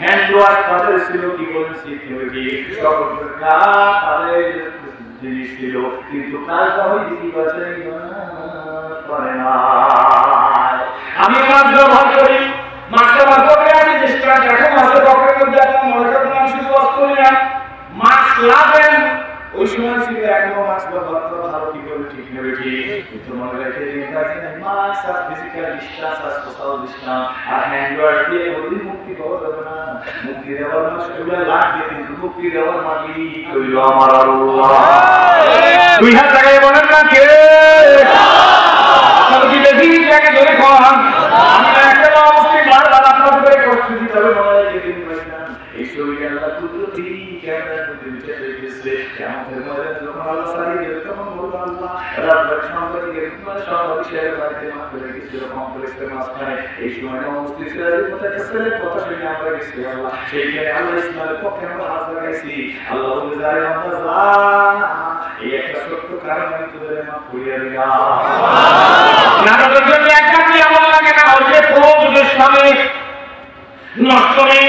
হ্যান্ড ওয়াশ তাদের ছিল কি বলেন সিকিউরিটি সকল তাদের জিনিস ছিল কিন্তু কালটা ওই দিদি বাঁচাই করে না আমি মাছ ব্যবহার করি মাছ ব্যবহার করে আমি চেষ্টা দেখো মাছের পকেটের মধ্যে এখন মনে করেন আমি শুধু ওয়াশ করি না মাছ লাভেন ওই সময় ছিল এখনো মাছ ব্যবহার করা ভালো কি করে ঠিক নেবে ঠিক কিন্তু মনে রেখে দিন মাছ আর ফিজিক্যাল ডিস্টেন্স আর সোশ্যাল ডিস্টেন্স আর হ্যান্ড ওয়াশ দিয়ে ওই মুক্তি পাওয়া যাবে না মুক্তি দেওয়ার না সেগুলো লাগবে কিন্তু মুক্তি দেওয়ার মালিক হইল আমার আল্লাহ 2000 টাকায় বলেন না কে আল্লাহ কি বেশি টাকা ধরে খাওয়ান আমি একটা অবস্থা বারবার আপনাদের করে করছি তবে মনে রাখে দিন এই শরীরে আল্লাহ কুদরতি কেমন দিতে দিয়েছে কেমন মধ্যে যখন আল্লাহ সারি দিল তখন বলল আল্লাহ রাব্বুল সম্পর্কে সবাই শেয়ার করতে না করে কিছু কমপ্লেক্সের মাঝখানে এই সময় অবস্থিত ছিল কথা শুনে আমরা গেছি আল্লাহ সেইখানে আল্লাহ ইসলামের পক্ষে আমরা হাত লাগাইছি আল্লাহ বলে যায় আমরা যা এই একটা ছোট্ট কারণ আমি তোদের মাফ করিয়া দিলাম না তোদের জন্য একটা কি আমল লাগে না ওই যে প্রভুর সামনে নষ্ট নেই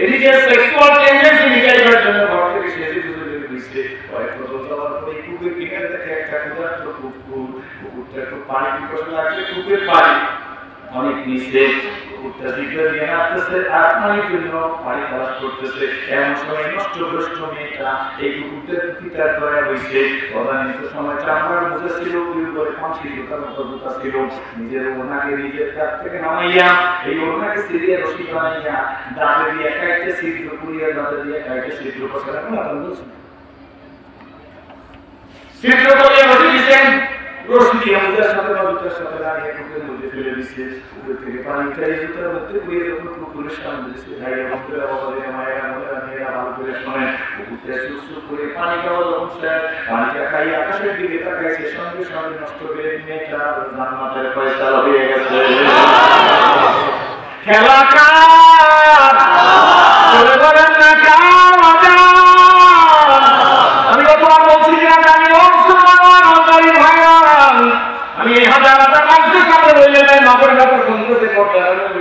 নিজের সেক্সুয়াল টেন্ডেন্সি মিটাইবার জন্য ঘর থেকে সেজে গুজরে দিচ্ছে কয়েক বছর যাওয়ার পরে কুকুর কিনে দেখে একটা ক্ষুধার্ত কুকুরটা একটু পানি পিপাসা লাগলে কুকুরের পানি অনেক নিচে কুকুরটা দিকে নিয়ে আসতেছে আর পানির জন্য পানি খারাপ করতেছে এমন সময় নষ্ট ভ্রষ্ট মেয়েটা এই কুকুরটার প্রতি তার দয়া হয়েছে তদানীত সময় চামড়ার বোঝা ছিল করে ফাঁসি জোতার মতো জোতা ছিল নিজের ওনাকে নিজের কাছ থেকে নামাইয়া এই ওনাকে সিরিয়া রশি বানাইয়া দাঁতে দিয়ে একা একটা ছিদ্র করিয়া দাঁতে দিয়ে একা একটা ছিদ্র করছে এখন আপনার বলছেন ছিদ্র করিয়া রশি দিচ্ছেন রশি দিয়ে আমাদের সাথে জুতার সাথে লাগিয়ে কুকুরের মধ্যে ফেলে দিচ্ছে কুকুর থেকে পানি খাই জুতার মধ্যে পুড়িয়ে যখন কুকুরের সামনে দিচ্ছে ভাইয়া বন্ধুরা বাবা দিয়ে মায়েরা মনেরা মেয়েরা ভালো করে শোনেন কুকুরটা সুস্থ করে পানি খাওয়া যখন স্যার পানিটা খাই আকাশের দিকে তাকাইছে সঙ্গে সঙ্গে নষ্ট করে মেয়েটা জান্নাতের ফয়সালা হয়ে গেছে খেলা কার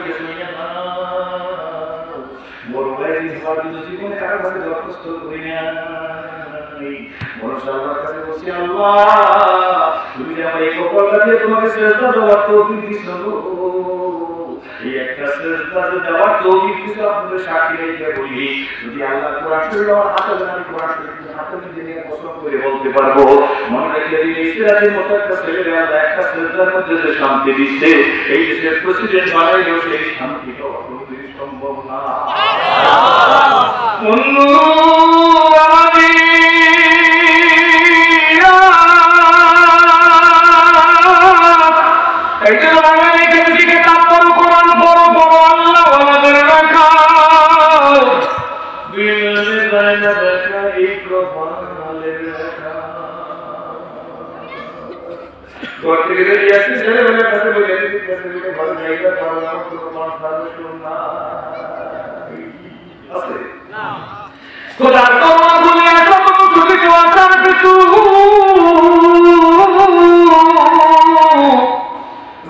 হইতেছে না বড় ভাই হওয়ার জন্য জীবনে কারো কাছে দরখাস্ত করি না মনুষ্য আল্লাহর কাছে বলছি আল্লাহ তুমি যে আমার এই কপালটা দিয়ে তোমাকে সেজদা দেওয়ার তৌফিক দিছো এই একটা সেজদা দেওয়ার তৌফিক দিছো আপনাদের সাক্ষী রেখে বলি যদি আল্লাহ কোরআন শরীফ আমার হাতে আমি কোরআন শরীফ হাতে নিয়ে কসম করে বলতে পারবো মনে রেখে দিন ইসরায়েলের মতো একটা ছেলে আল্লাহ একটা সেজদার মধ্যে যে শান্তি দিচ্ছে এই দেশের প্রেসিডেন্ট বানাইলেও সেই শান্তিটা কোনোদিন সম্ভব না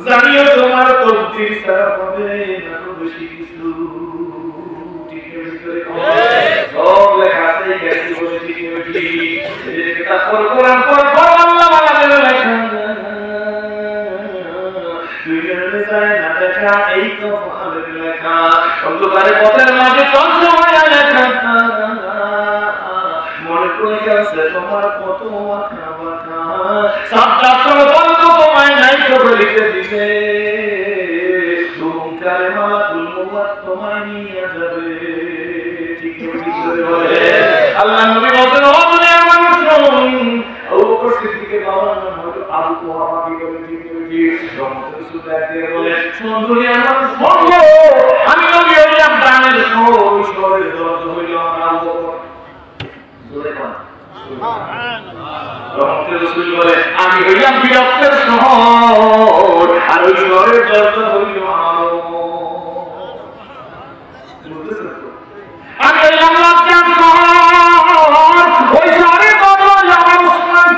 জানিও তোমার তকদির ছাড়া হবে না তো বেশি কিছু টিকের ভিতরে সব লেখা আছে কেটে বলে টিকে বেশি এই তারপর কোরআন পর আল্লাহ আমাদের লেখা দুনিয়াতে যায় না দেখা এই তো আমাদের লেখা অন্ধকারে পথের মাঝে চন্দ্র হয়ে লেখা মনে করে গেছে তোমার কত মাথা ব্যথা সাতটা বন্ধ তোমায় নাই করে লিখে দিবে তুমকারে মালা তুলমুবাত তোমায় নিয়ে যাবে ঠিক বলে আল্লাহ নবী বলেন ও দুনিয়ার মানুষ আবু বকর সিদ্দিকের বাবার নাম হলো আবু কুহাফা কি বলে ঠিক রহমতুল্লাহ সুবহানাহু বলে শুনুন দুনিয়ার মানুষ বলো আমি নবী হইলাম প্রাণের শরীর দর্দ হইল আমার আবু বকর জোরে কোন আমি হইলাম বিরক্তের শহর আর ওই শহরের দরজা হইল আমি হইলাম লজ্জার শহর ওই শহরের দরজা আমার উসমান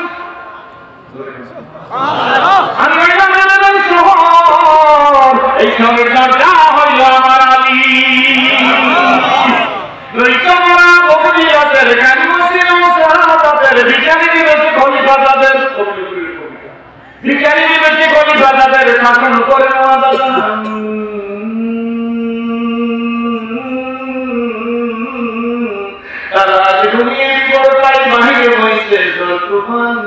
আমি হইলাম আনন্দের শহর এই শহরের দরজা হইল আমার আলী দুই তোমরা বকরিয়াতের গান ভিখারি দিবসে খলিফা তাদের ভিখারি দিবসে খলিফা তাদের শাসন করে নেওয়া দাদা তারা আজ ঘুমিয়ে বিপরতাই বাহিরে বসছে তুফান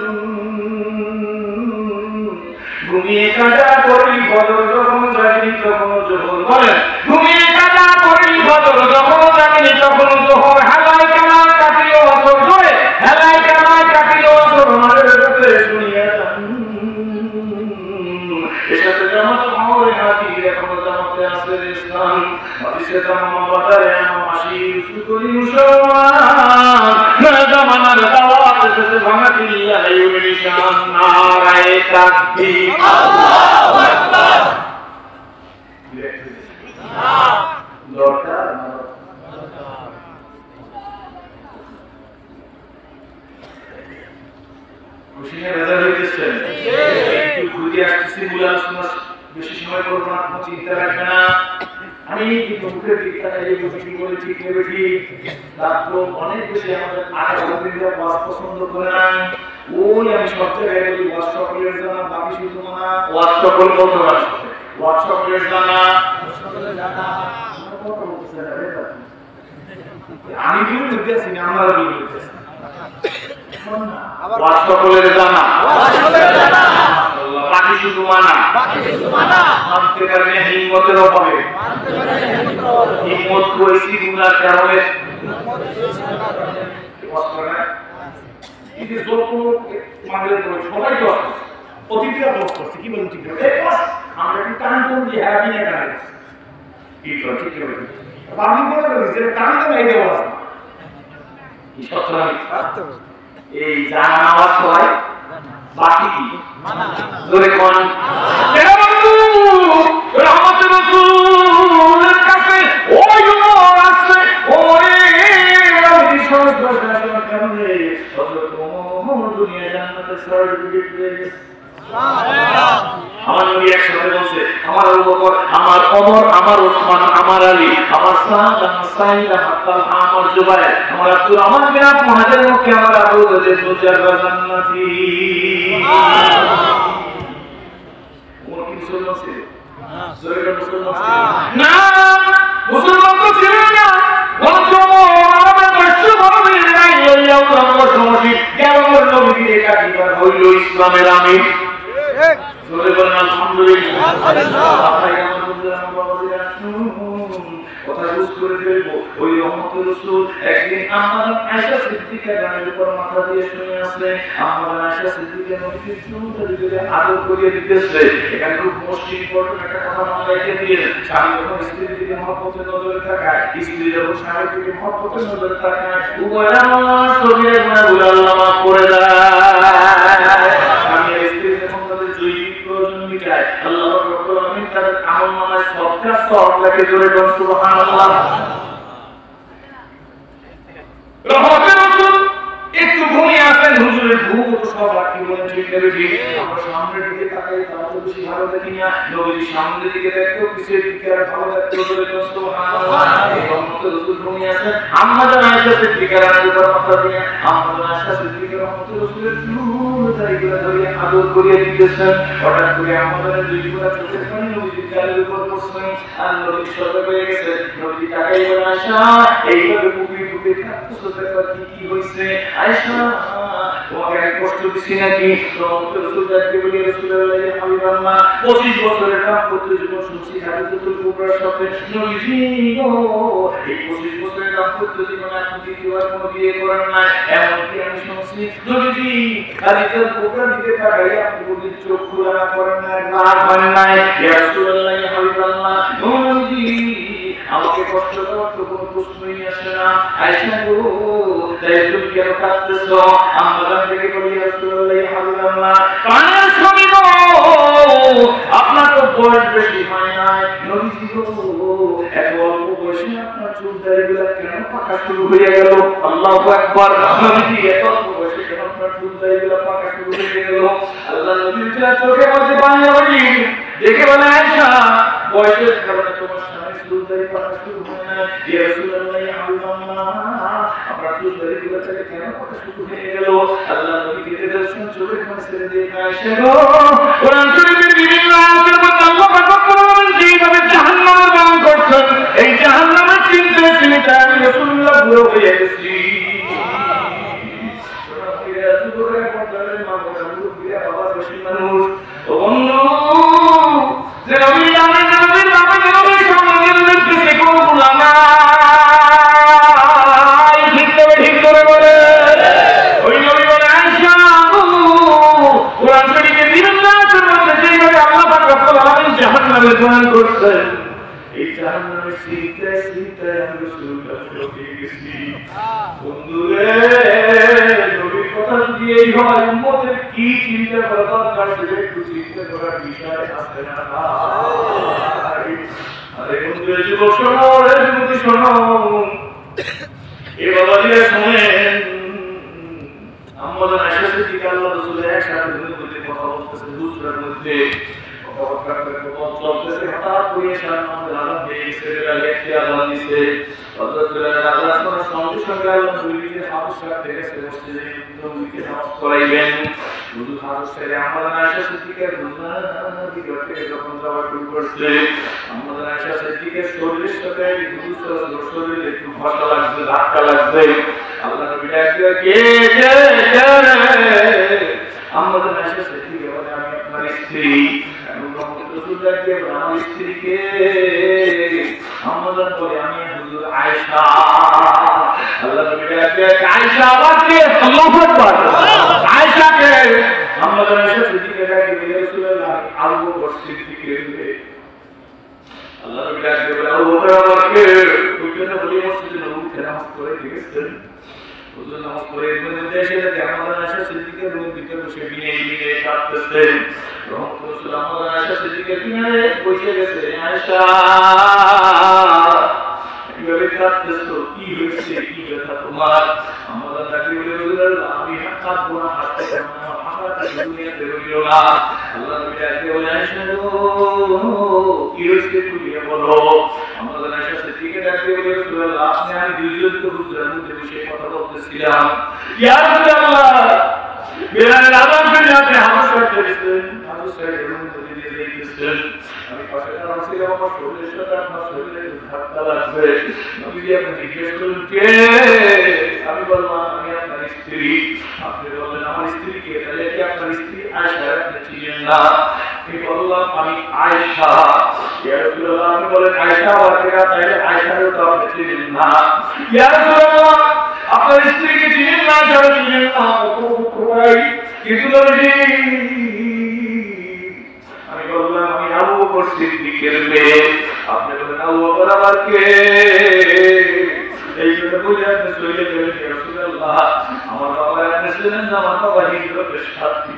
ঘুমিয়ে কাটা করলি বদল যখন জাগিনি তখন জোহর বলেন ঘুমিয়ে কাটা করলি বদল যখন জাগিনি তখন জোহর হালাই কালাই কাটিও আসর জোরে হেলাই কালাই কাটিও আসর মারের কাছে শুনিয়া এসাতে জামাত হাওরে হাতি এখনো জামাতে আছে ইসলাম হাদিসে তামাম বাজারে আমার মাসি সুকরি মুসলমান না জামানার দাওয়াত এসে ভাঙাতিল্লাহ ইউনিশান নারায়ে তাকবীর আল্লাহু আকবার দরকার খুশিনে রেজাল্ট হইতেছে একটু ঘুরে আসতেছি মুলা সুনাস বেশি সময় করব না কোনো চিন্তা রাখবে না আমি কিন্তু মুখের দিকটা এই বুঝি বলে ঠিক নেবে ঠিক তারপর অনেক বেশি আমাদের আগে ওয়াজ পছন্দ করে না ওই আমি সব জায়গায় বলি ওয়াজ সকলের জানা বাকি শুধু না ওয়াজ সকল বলতে পারছ ওয়াজ সকলের জানা সকলের জানা কথা বলতেছে না আমি কি বলতেছি না আমরা কি বলতেছি ওয়াজ সকলের জানা বাকি শুধু মানা মানতে পারবে হিম্মতের অভাবে হিম্মত করেছি গুনার কারণে এই যে যত মানলে সবাই তো প্রতিক্রিয়া বস করছে কি বলেন ঠিক আমরা কি টান করি হ্যাঁ কিনা টান কি তো ঠিক আছে আমি বলে যে টান তো এই দেওয়া আছে কি সত্য এই জানা আওয়াজ হয় বাকি কি মানা জোরে কোন তেরা বন্ধু রহমতের রাসূলের কাছে ওই উমর আছে ওরে আমি সহজ ভাষায় কারণে হযরত মুহাম্মদ দুনিয়া জান্নাতের সার্টিফিকেট পেয়ে গেছে সুবহানাল্লাহ আমার নবী একসাথে বলছে আমার আবু বকর, আমার ওমর, আমার ওসমান, আমার আলী, আমার সাদ, আমার সাইদ, আমার তালহা, আমার জুবাইর, আমার আব্দুল, আমার বিরাট মুহাজির মক্কা, আমার আবু বকর মুজাররা জান্নাতি। ওমর কি মুসলমান ছিল? জোরে মুসলমান ছিল না, মুসলমান তো ছিল না। বলতো আমাদের কষ্ট হবে না, ইল্লাল্লাহু মুহাম্মদ রসূল কেমন নবী দেখা দিবার হইল ইসলামের আমির। ঠিক জোরে বলেন আলহামদুলিল্লাহ। আলহামদুলিল্লাহ। আপনারা আমার বন্ধুরা, আমার বাবাজিরা, কথা বুঝ করে ফেলবো। ওই রহমতুর রাসূল একদিন আমার আয়েশা সিদ্দিকা রানীর উপর মাথা দিয়ে শুনে আসলে আমার আয়েশা সিদ্দিকা নবীকে চুমু দিয়ে আদর করিয়ে দিতেছে। এখানে খুব মোস্ট ইম্পর্টেন্ট একটা কথা মনে রেখে দিয়ে, স্বামী যখন স্ত্রীর দিকে মহব্বতের নজরে তাকায়, স্ত্রী যখন স্বামীর দিকে মহব্বতের নজরে তাকায়, উভয় আমার শরীরে গুনাহগুলো আল্লাহ মাফ করে দেয়। স্বামী আর স্ত্রী যখন তাদের জৈবিক প্রয়োজন মিটায়, আল্লাহ রাব্বুল আলামিন তাদের আমলনামায় সবটা সব লাগে। জোরে বলুন সুবহানাল্লাহ। রহমতের রাসূল একটু ঘুমিয়ে আসেন, হুজুরের ঘুম তো সব বাকি বলেন ঠিক নেবে ঠিক। আমরা সামনের দিকে তাকাই তা তো বেশি ভালো দেখি না, নবীজি সামনের দিকে দেখতো, পিছের দিকে আর ভালো দেখতো। জোরে বলুন সুবহানাল্লাহ। এই রহমতের রাসূল ঘুমিয়ে আসেন, আম্মা জান আয়েশা সিদ্দিকা রাদিয়াল্লাহু উপর মাথা দিয়ে, আম্মা জান আয়েশা সিদ্দিকা রহমতের রাসূলের চুল দাড়িগুলো ধরে আদর করিয়ে দিতেছেন। হঠাৎ করে আম্মা জানের দুই গুণা চোখের পানি নবীজির গালের উপর পড়ছে, আর নবী সজাগ হয়ে গেছে। নবী তাকাই বলেন, আয়েশা এইভাবে বুকে বুকে কাঁদতেছো, দেখো কি হইছে? আয়েশা তোমাকে আমি কষ্ট দিছি নাকি? রহমতের রাসূল ডাকতে বলে, রাসূলুল্লাহ হাবিবাল্লাহ 25 বছরের দাম্পত্য জীবন শুনছি হাদিসুল কুবরার সাথে, নবীজি গো এই 25 বছরের দাম্পত্য জীবনে আপনি দ্বিতীয়বার কোনো বিয়ে করেন না, এমনকি আমি শুনছি নবীজি হাদিসুল কুবরার দিকে তাকাইয়া আপনি বলেন চোখ খোলা করেন না, রাগ হয় না। ইয়া রাসূলুল্লাহ হাবিবাল্লাহ নবীজি আমাকে কষ্ট দেওয়ার তো কোনো প্রশ্নই আসে না। আয়েশা গো তাই তুমি কেন কাঁদতেছো? আমরা থেকে বলি রাসূলুল্লাহ হাবিবাল্লাহ কানের স্বামী গো আপনার তো বয়স বেশি হয় নাই, নবীজি গো এত অল্প বয়সে আপনার চুল দাড়িগুলো কেন পাকা শুরু হয়ে গেল? আল্লাহু আকবার। নবীজি এত অল্প বয়সে কেন আপনার চুল দাড়িগুলো পাকা শুরু হয়ে গেল? আল্লাহ নবীর চোখে মধ্যে পানি পড়ি দেখে বলে, আয়েশা বয়সের কারণে তোমার স্বামী চুল দাড়ি পাকা শুরু হয় না। ইয়া রাসূলুল্লাহ হাবিবাল্লাহ আপনার চুল দাড়িগুলো থেকে কেন পাকা শুরু হয়ে গেল? আল্লাহ নবী কেটে দিয়েছেন চোখের পানি ছেড়ে দিয়ে, আয়েশা গো কোরআন শরীফে বিভিন্ন আয়াতের মধ্যে আল্লাহ পাক বলেন যেভাবে জাহান্নামের বর্ণনা করছেন, এই জাহান্নামের চিন্তা চিন্তা আমি রাসূলুল্লাহ বুড়ো হয়ে গেছি। এই জাহান্নামের চিন্তায় চিন্তায় আমি রাসূলুল্লাহ হয়ে গেছি। বন্ধুরে নবীর কথা যদি এই হয়, উম্মতের কি চিন্তা করা দরকার সেটা একটু চিন্তা করার বিষয় আছে না? আরে বন্ধুরে, যুবক শোনো, রে যুবতী শোনো, এ বাবাজিরা শোনেন, আম্মা জান আয়েশা সিদ্দিকা আল্লাহ রাসূলের একসাথে দুজনে কথা বলতেছে, দুজনের মধ্যে চলতেছে। হঠাৎ করে সামনে আলাদা হয়ে গেছে, লেখে আল্লাহ দিছে হযরত বিলাল আল্লাহ শোনার সঙ্গে সঙ্গে আল্লাহ নবীকে হাফস করতে গেছে, মসজিদে নবীকে নামাজ পড়াইবেন। শুধু হাফস করে আম্মা জান আয়েশা সিদ্দিকার দিকে যখন যাওয়া শুরু করছে, আম্মা জান আয়েশা সিদ্দিকার শরীরের সাথে শরীরে একটু ঘষা লাগছে, ধাক্কা লাগছে। আল্লাহ নবী ডাক দিয়ে, কে আম্মা জান আয়েশা সিদ্দিকা বলে, আমি আপনার স্ত্রী। আমার স্ত্রীকে আম্মা জান বলে, আমি হুজুর আয়েশা। আল্লাহ নবী ডাক দিয়ে, আয়েশা আবার কে? আল্লাহু আকবার। আয়েশা কে? আম্মা জান আয়েশা সিদ্দিকা ডাক দিয়ে, রাসূলুল্লাহ আবু বকর সিদ্দিকের মেয়ে। আল্লাহ নবী ডাক দিয়ে বলে, আবু বকর আবার কে? ওই কথা বলে মসজিদে নববীতে নামাজ পড়ে গেছেন। হুজুর নামাজ পড়ে এর মধ্যে এসে দেখে আম্মা জান আয়েশা সিদ্দিকের রুমের ভিতরে বসে বিনে কাঁদতেছেন। রাসূল আম্মা জান আয়েশা সিদ্দিকের কিনারে বসে গেছে। আয়েশা কিভাবে কাঁদতেছো? কি হয়েছে? কি ব্যথা তোমার? আম্মা জান ডাক দিয়ে বলে, হুজুর আমি কাঁদবো না, হাঁটতে পারবো না, হাঁটা দুনিয়াতে রইল না। আল্লাহ নবী ডাক দিয়ে বলে, আয়েশা গো করতেছিলাম, ইয়া রাসূলুল্লাহ বেলালের আযান শুনে আপনি হাবশা করেছেন, হাবশার মধ্যে দিয়ে যাইতেছেন। আমি পাশে দাঁড়ানো ছিলাম, আমার শরীরের সাথে আপনার শরীরে ধাক্কা লাগবে। নবীজি আপনি জিজ্ঞেস করলেন কে? আমি বললাম আমি আপনার স্ত্রী। আপনি বললেন আমার স্ত্রী কে? তাহলে কি আপনার স্ত্রী আয়েশা? আপনি চিনেন না? আমি বললাম আমি আয়েশা। ইয়া রাসূলুল্লাহ আপনি বলেন আয়েশা ওয়াকেরা, তাহলে আয়েশারও তো আপনি চিনেন না। ইয়া রাসূলুল্লাহ আপনার স্ত্রীকে চিনেন না, যারা চিনেন না কিন্তু নবীজি আমি বললাম আমি আবু বকর সিদ্দিকের মেয়ে। আপনি বলেন আবু বকর আবার কে? এই কথা বলে আপনি চলে গেলেন। ইয়া রাসূলুল্লাহ আমার বাবা আপনি ছিলেন না, আমার বাবা হিজরতের সাথী।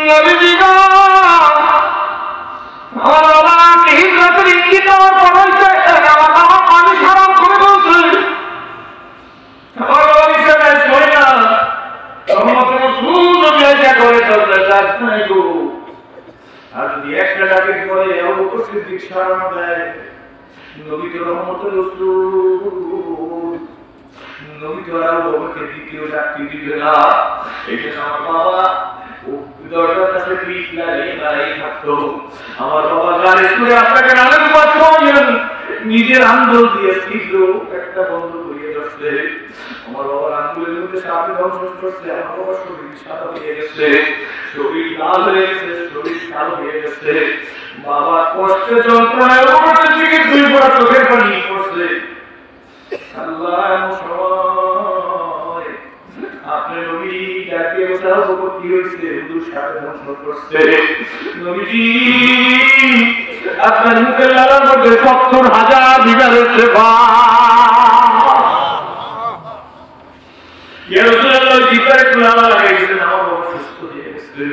নবীজি আমার বাবাকে হিজরতের ইঙ্গিত আমার পরিচয় আমার বাবা পানি হারাম করে বলছে। আমার বাবা বিছানায় শোয় না, আমার সুযোগ জায়গা করে চলতে যাক নাই গো। আর যদি একটা ডাকের পরে আবু বকর সিদ্দিক সাড়া না দেয়, নবী তো রহমতের রাসূল, নবী তো আর আবু বকরকে দ্বিতীয় ডাকতে দিবে না। এই জন্য আমার বাবা দরজার কাছে পিঠ লাগিয়ে দাঁড়িয়ে থাকতো। আমার বাবা গাড়ি শুনে আপনাকে নামের পাচ্ছেন, নিজের আঙ্গুল দিয়ে ছিদ্র একটা বন্ধ করিয়ে যাচ্ছে। আমার বাবার আঙ্গুলের মধ্যে সাপে দংশন করছে। আমার বাবার শরীর সাদা হয়ে গেছে, শরীর লাল হয়ে গেছে, শরীর কালো হয়ে গেছে। বাবা কষ্টে যন্ত্রণায় ওপরের দিকে দুই ফোঁটা চোখের পানি পড়ছে। আল্লাহ আপনি নবী ডাকিয়ে উৎসাহ করতে হয়েছে, হুজুর সাথে দংশন করছে। নবীজি আপনার মুখের লালার মধ্যে ৭০,০০০ বিড়ালের সেবা। ইয়া রাসূলুল্লাহ জিব্বায় একটু লালা লাগিয়ে গেছেন, আমার বাবা সুস্থ হয়ে গেছে।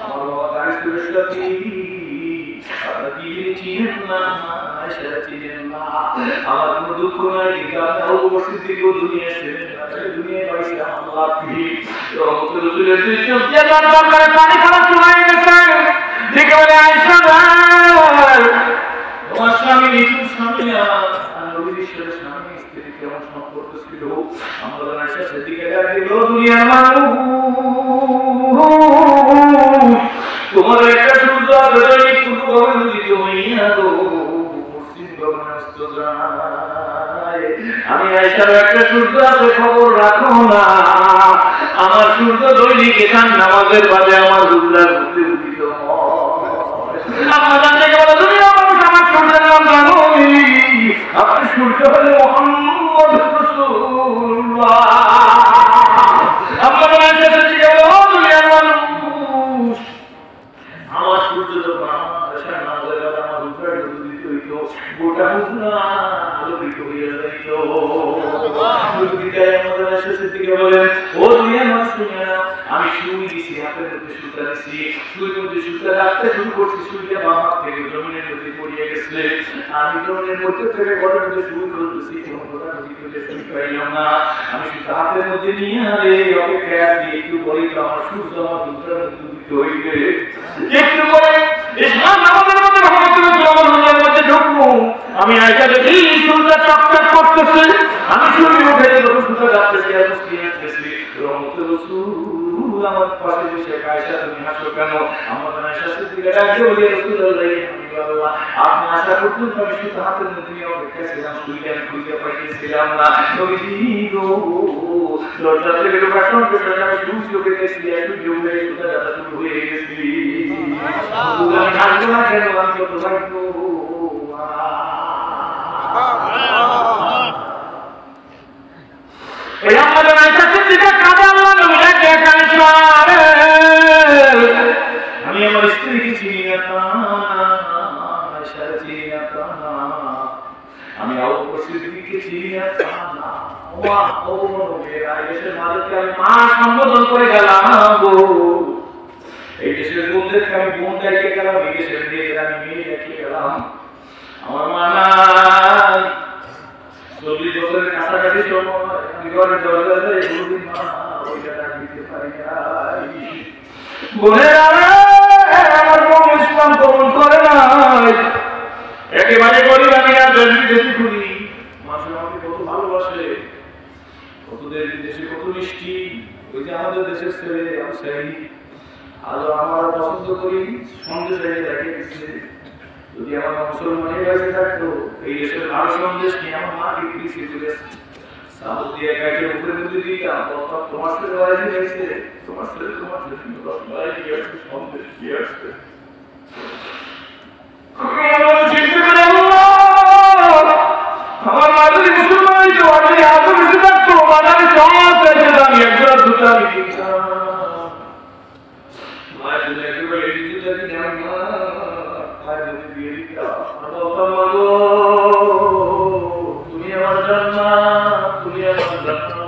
আমার বাবা গাড়ি চলে সাথী আপনার দিদি চিনেন না, আয়েশা চিনেন না। আমার কোনো দুঃখ নাই, কিন্তু আপনি আবু বকর সিদ্দিকও দুনিয়ায় ছিলেন না, দুনিয়ায় পাইছে আল্লাহ কি রহমতের রাসূলের দুই চোখ দিয়ে দরদর করে পানি ফেলা শুরু হয়ে গেছে। দেখে বলে আয়েশা তোমার স্বামী নিচুর স্বামী আর নবীর সাথে স্বামী স্ত্রী কেমন সম্পর্ক ছিল? আমরা আয়েশা সিদ্দিকা ডাক দিল, দুনিয়ার মানুষ তোমার একটা সূর্য আছে পূর্ব গগনে উদিত হইয়া গো পশ্চিম গগনে অস্ত যায়। আমি আয়েশার একটা সূর্য আছে খবর রাখো না, আমার সূর্য দৈনিক এখান নামাজের বাদে আমার হুজুরার মধ্যে উদিত আপনি সূর্য হলে মুহাম্মদ রাসূলুল্লাহ। আপনার আমার সূর্য যখন আমার নামাজের বাদে আমার হুজুরার মধ্যে উদিত হইত, গোটা হুজুরা আলোকিত হইয়া যাইত। আমি সুই দিছি, হাতের মধ্যে সুতা দিছি, সুইয়ের মধ্যে সুতা রাখতে শুরু করছি, সুইটা বাম হাত থেকে জমিনের মধ্যে পড়িয়ে গেছে। আমি জমিনের মধ্যে থেকে ঘরের মধ্যে সুই করতেছি, সুই পাইলাম না। আমি সুতা হাতের মধ্যে নিয়ে অপেক্ষায় আছি, একটু পরেই তো আমার সূর্য আমার দুটার মধ্যে উদিত হইবে। একটু পরে ঢুকবো, আমি আয়েশা দেখি সূর্য চকচক করতেছে। আমি সূর্য উঠে সূর্য যাচ্ছে আর মুস্কি আসতেছি। রহমতের রাসূল আমার পাশে বসে আয়েশা তুমি হাসো কেন? আমার আয়েশা সিদ্দিকা ডাকে বলে রাসূলুল্লাহ আপনি আশা করতেন আমি শুধু হাতের মধ্যে নিয়ে অপেক্ষা ছিলাম, সুইটা আমি খুঁজে পাইতেছিলাম না। নবীজি গো দরজা থেকে ঢোকার সঙ্গে সঙ্গে আমি সূর্যকে দেখছি, একটু জমে সুতা যাত্রা শুরু হয়ে গেছি। আমি হাসবো না কেন? আমি কত ভাগ্য। এই আমাদের আয়েশা সিদ্দিকা কাঁদে, আল্লাহ নবী ডাকে আমি আমার স্ত্রীকে চিনি না, আয়েশা চিনি না, আমি আবু বকর সিদ্দিককে চিনি না। ওয়া ও নবী আয়েশার মালিককে আমি মা সম্বোধন করে গেলাম গো। এই দেশের বন্ধুদেরকে আমি বোন দেখে গেলাম, এই দেশের মেয়েদের আমি মেয়ে দেখে গেলাম। আমার মা নাই, 40 বছরের কাছাকাছি সময় আমি ঘরে দরজায় এগুলো মা ওইটা ডাক দিতে পারি নাই। বোনেরা আমার বোন ইসলাম গ্রহণ করে নাই, একেবারে গরিব, আমি আর জন্মি বেশি করি। মাসে আমাকে কত ভালোবাসে, কতদের বিদেশে কত মিষ্টি, ওই যে আমাদের দেশের ছেলে সেই আরো আমরা পছন্দ করি সন্দেশ রেখে দিচ্ছে। যদি আমার মুসলমানের কাছে থাকতো এই দেশের ভালো সন্দেশ নিয়ে আমার মা বিক্রি চলে সাবুত দিয়ে গাইতে উপরে মধ্যে দিতাম, তোমার ছেলে বাড়ি গেছে, তোমার ছেলে বাড়ি গিয়েছে, সন্দেশ দিয়ে আসছে। আমার মাঝে মুসলমান তো আমি এত বেশি থাকতো বাজারে সব চাইতে আমি একজোড়া জুতা আমি কিনতাম। মায়ের জন্য একেবারে এই জুতা কিনে আমি মায়ের মধ্যে দিয়ে দিতাম। তুমি আমার জান্নাত, তুমি আমার জান্নাত।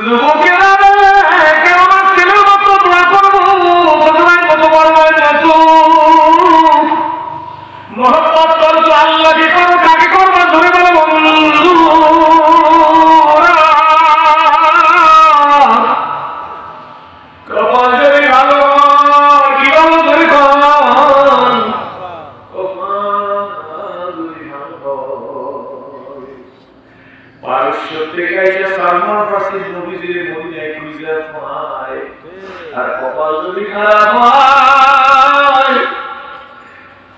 যুবকেরা কেউ আমার ছেলের মতো দোয়া করবো, তোমার কত বড় মতো মোহাম্মদ করছো আল্লাহকে করো, কাকে করবো ধরে বলো বন্ধু। কপাল যদি ভালো কি বলো ধরে পারস্য থেকে এসে সালমান ফার্সির নবীজির মদিনায় খুঁজে পায়, আর কপাল যদি খারাপ হয়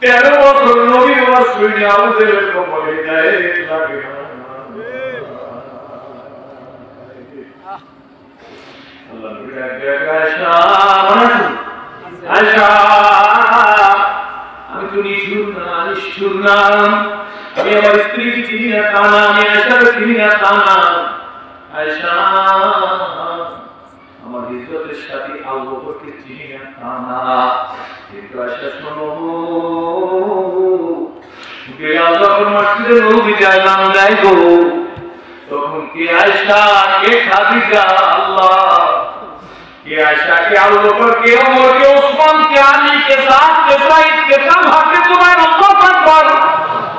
13 বছর নবীর ওয়াজ শুনে আমাদের কপালে গায়ে লাগে না। আল্লাহ নবী আয়েশা, আয়েশা আমি তো নিঠুর না, নিষ্ঠুর না, আমি আমার স্ত্রীকে চিনি না তা না, আমি আয়েশাকে চিনি না তা না। আয়েশা আমার ইজ্জতের সাথে আবু বকরকে চিনি না তা না, কিন্তু আয়েশা শোনো, বেলাল যখন মসজিদে নববীতে আযান দেয় গো, তখন কে আয়েশা, কে খাদিজা, আল্লাহ, কে আয়েশা, কে আবু বকর, কে ওমর, কে ওসমান, কে আলী, কে সাদ, কে সাঈদ, কে তালহা, কে জুবাইর, আল্লাহু আকবার,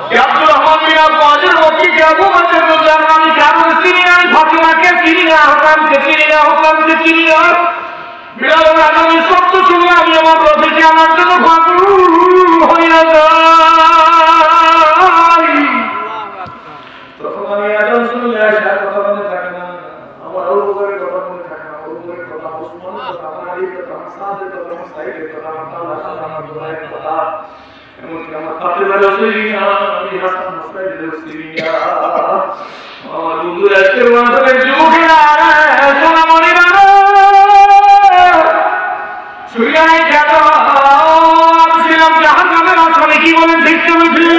কে আব্দুর রহমান বিন আব্বাসের ওকি, কে আবু বকর রাদিয়াল্লাহু আনহু, কারণ চিনি না, ফাতিমাকে চিনি না, হাসানকে চিনি না, হুসাইনকে চিনি না। বিলালের আযানের শব্দ শুনে আমি আমার রবেকে আমার জন্য পাগল হইয়া যাই। তখন আমি আযান শুনলে আয়েশার কথা মনে থাকে না, আমার আবু বকরের কথা মনে থাকে না, আবু বকরের কথা, ওসমানের কথা, আমার আলীর কথা, আমার সাদের কথা, আমার সাঈদের কথা, আমার তালহার কথা, আমার জুবাইরের কথা, এমনকি আমার ফাতেমার রসুলিয়া, আমি হাসান হুসাইনের রসুলিয়া। আমার বন্ধু আজকের মাধ্যমের যুবকেরা সোনামণি বাবা সুরিয়ায় কেন আমি ছিলাম জাহান্নামের আসামে, কি বলেন ঠিক তুমি ঠিক?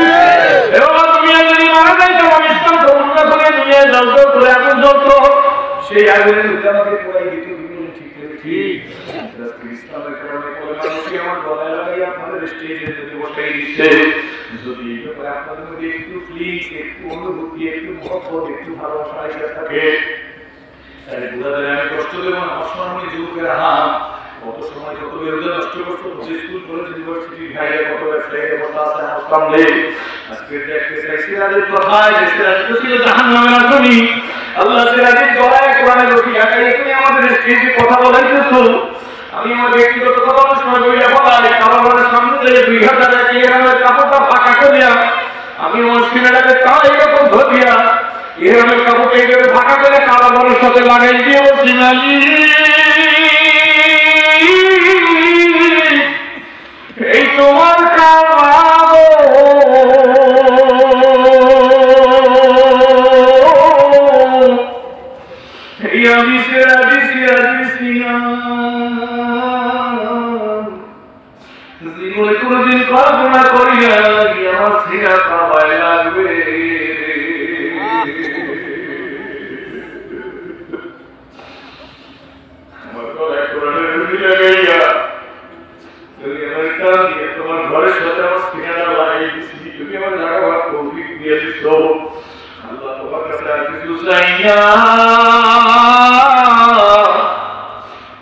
এবার তুমি যদি মারা যাই তো আমি ইসলাম গ্রহণ করে নিয়ে যাও তো করে আগুন জ্বলত, সেই আগুনের মধ্যে আমাকে পোড়াই দিত, তুমি বলেন ঠিক ঠিক? ইসলামের কারণে বলে মানুষকে আমার গলায় লাগাই আপনাদের স্টেজে যদি বসাই দিচ্ছে, যদি এই ব্যাপারে আপনাদের মধ্যে একটু ফিলিংস, একটু অনুভূতি, একটু মহব্বত, একটু ভালোবাসা এসে থাকে, তাহলে বোঝা যায় আমি কষ্ট দেবো না। অসম্মানী যুবকেরা হাত কত সময় কত বেরোতে নষ্ট করছো, স্কুল কলেজ ইউনিভার্সিটি ভাইয়ের কত ব্যবসায়ীর কথা আছে আমার সামনে। আজকে দেখতে চাই সিরাজের কথায় যে সিরাজ তো ছিল জাহান্নামের আসামি, আল্লাহ সিরাজের গলায় কোরআনের রশি আটকাইয়ে তুমি আমাদের স্টেজে কথা বলাইতেছো। আমি আমার ব্যক্তিগত কথা বলার সময় বইয়া বলাই কাবারের সামনে থেকে 2000 টাকা ইহরামের কাপড়টা ফাঁকা করিয়া আমি আমার সিনেটাকে তা এরকম ধরিয়া ইহরামের কাপড়টা এইভাবে ফাঁকা করে কাবারের সাথে লাগাই দিয়ে বলছি মালি এই তোমার কাবা এই আমি সিরাজি সিরাজি সিয়া জীবনে কোনদিন কল্পনা করি না আমার সিরা কাবায় লাগবে। আমার গলায় কোরআনের রশি লাগাইয়া যদি আমার কান দিয়ে তোমার ঘরের সাথে আমার সিনাটা লাগাই দিছি, তুমি আমার জায়গা তৌফিক দিয়ে দিছ, আল্লাহ তোমার কাছে আর কিছু চাই না।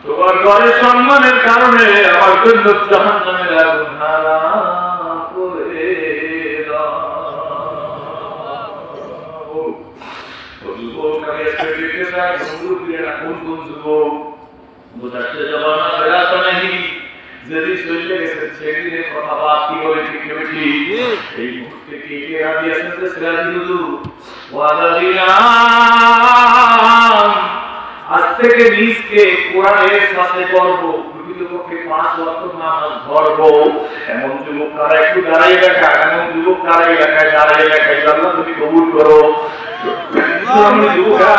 তোমার ঘরের সম্মানের কারণে আমার জন্য জাহান্নামের আগুন হারাম করে দাও। ও যুবক, আমি আজকে দেখতে চাই বন্ধু ফিরে না, কোন কোন যুবক বোঝাতে জমানা ফেরাত নেই, যেদিন চলে গেছে সেদিনের কথা বাদ কি বলে ঠিক নেবেছি এই মুহূর্তে কে কে রাজি আছেন যে সিরাজি হুজুর ওয়াদা দিলাম আজ থেকে নিজকে কোরআনের সাথে করব প্রকৃতপক্ষে 5 ওয়াক্ত নামাজ ধরব এমন যুবক কারা একটু দাঁড়াই রাখা এমন যুবক কারা এলাকায় দাঁড়াই রাখা আল্লাহ তুমি কবুল করো আমি যুবকরা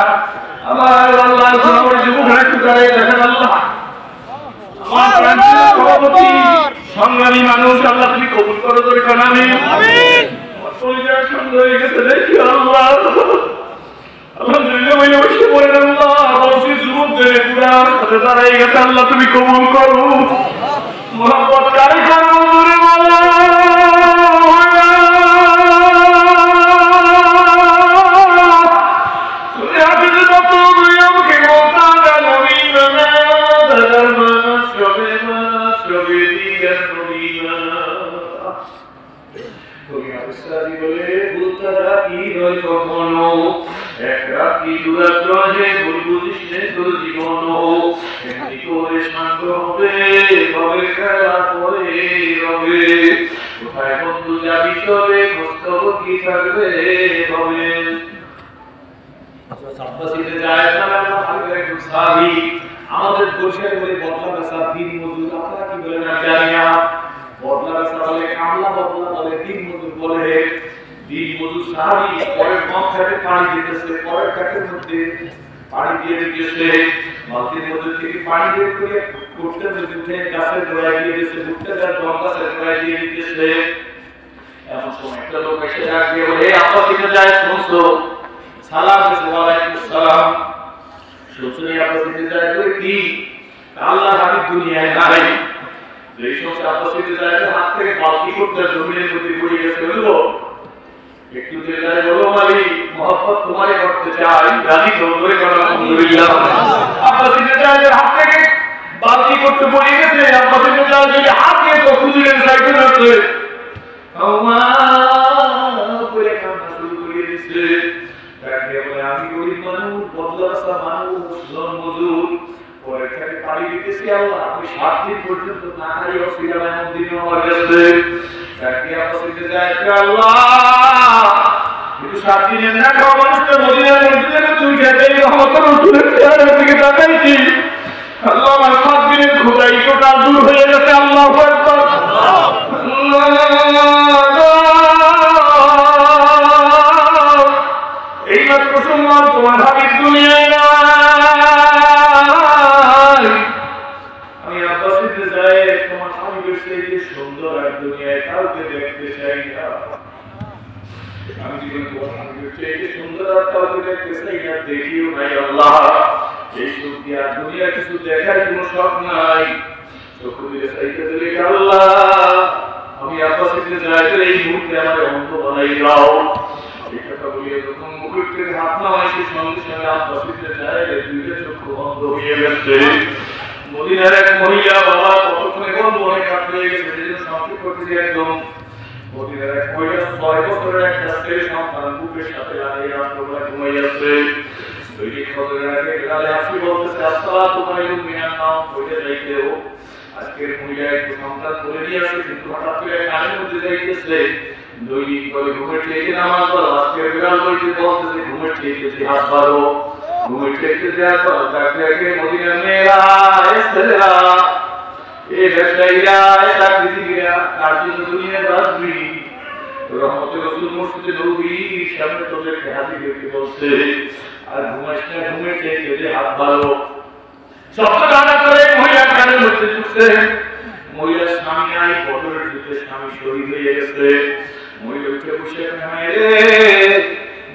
আমার আল্লাহ তোমার যুবকরা একটু দাঁড়াই রাখেন আল্লাহ আমার প্রাণপ্রিয় সভাপতি সংগ্রামী মানুষ আল্লাহ তুমি কবুল করো তোর কানামে আমিন আমার পরিবার সুন্দর হয়ে গেছে দেখি আল্লাহ আলহামদুলিল্লাহ ওই বসে বলেন আল্লাহ বসে যুবকদের পুরার সাথে দাঁড়াই গেছে আল্লাহ তুমি কবুল করো মোহাম্মদ কারি খান হুজুরে বলো আমাদের বরিশালে বলে বদলা বেচা দিন মজুর আপনারা কি বলেন আমি জানি না বদলা বেচা বলে কামলা বদলা বলে দিন মজুর বলে দিন মজুর সাহাবী পরের মগ থেকে পানি দিতেছে পরের কাঠের মধ্যে পানি দিয়ে দিতেছে মাটির মধ্যে থেকে পানি বের করে কোটটার মধ্যে গাছের গোড়ায় দিয়ে দিতেছে ভুট্টা গাছ জল গাছের গোড়ায় দিয়ে দিতেছে এমন সময় একটা লোক এসে ডাকে বলে আপা থেকে যায় শুনছো সালাম দিয়েছে ওয়ালাইকুম আসসালাম শুনছো আপা থেকে যায় তুই কি আল্লাহ হাবিব দুনিয়ায় নাই যে সমস্ত আপা থেকে যায় হাত থেকে বালতি করতে জমিনের মধ্যে পড়ে গেছে বলবো একটু দেখায় বলো মালিক মোহাম্মদ তোমারে করতে চাই রাজি তো করে করো আলহামদুলিল্লাহ আপা থেকে যায় হাত থেকে বালতি করতে পড়ে গেছে আপা থেকে যায় যদি হাত দিয়ে তো খুঁজলেন সাইকেল আছে পরে কান্না শুরু করে দিচ্ছে তাকে বলে আমি গরিব মানুষ বদলাসা মানুষ জন্মজুর পরে তাকে পাড়ি দিতেছি আল্লাহ আমি 7 দিন পর্যন্ত না খাই অসুবিধা এমন দিন আমার কাছে তাকে আপসিতে যায় আল্লাহ কিন্তু 7 দিনের না খাওয়া মানুষটা মদিনার মসজিদে তুই যেতে রহমতের রসুলের চেহারার দিকে তাকাইছি আল্লাহ আমার 7 দিনের খোদাই টোটাল দূর হয়ে গেছে আল্লাহু আকবার এইমাত্র শুনলাম তোমার হাবিব দুনিয়ায় নাই আমি আব্বাসিতে যাই তোমার হাবিবের চেয়ে সুন্দর আর দুনিয়ায় কাউকে দেখতে চাই না আমি জীবনে তোমার হাবিবের চেয়ে সুন্দর আর কাউকে দেখতে চাই না দেখিও নাই আল্লাহ এই শক্তি আর দুনিয়া কিছু দেখার কোনো শখ নাই চোখে দিলে চাইতে দিলে আল্লাহ আমি আব্বাসিতে যাই এই মুহূর্তে আমার অন্ত বানাই দাও এই কথা বলিয়ে যখন মুখের থেকে হাত নামাই সে সঙ্গে সঙ্গে আব্বাসিতে যায় দুইটা চক্ষু বন্ধ হয়ে গেছে মদিনার এক মহিলা বাবা কতক্ষণে কোন মনে কাট হয়ে গেছে সেজন্য সংক্ষেপ করতেছি একদম মদিনার এক মহিলা 6 বছরের একটা ছেলে সন্তান বুকের সাথে লাগিয়ে রাত্রবেলা ঘুমাই যাচ্ছে দুইটি খবরের আগে গেলে আসি বলতেছে আসসালাতু আলাইকুম মিনান নাম কইতে যাইতেও আজকের মহিলা একটু সন্তান করে নিয়ে আসে কিন্তু হঠাৎ করে কানের মধ্যে যাইতেছে দৈনিক করে ঘুমের থেকে নামাজ পড়ো আজকের বিড়াল বলতে বলতেছে ঘুমের থেকে হাত বাড়ো ঘুমের থেকে দেওয়ার পর তাকে মদিনার মেয়েরা ছেলেরা এই ব্যবসায়ীরা চাকরিজীবীরা তার জন্য দুনিয়ায় বাঁচবি রহমতের রসুল মসজিদে নবীর সামনে তোদেরকে হাজির হইতে বলছে আর ঘুমের থেকে হাত বাড়ো সবচেয়ে দাঁড়া করে মহিলার কানের মধ্যে ঢুকছে মহিলার স্বামী নাই বদরের যুদ্ধে স্বামী শহীদ হয়ে গেছে মহিলা উঠে বসে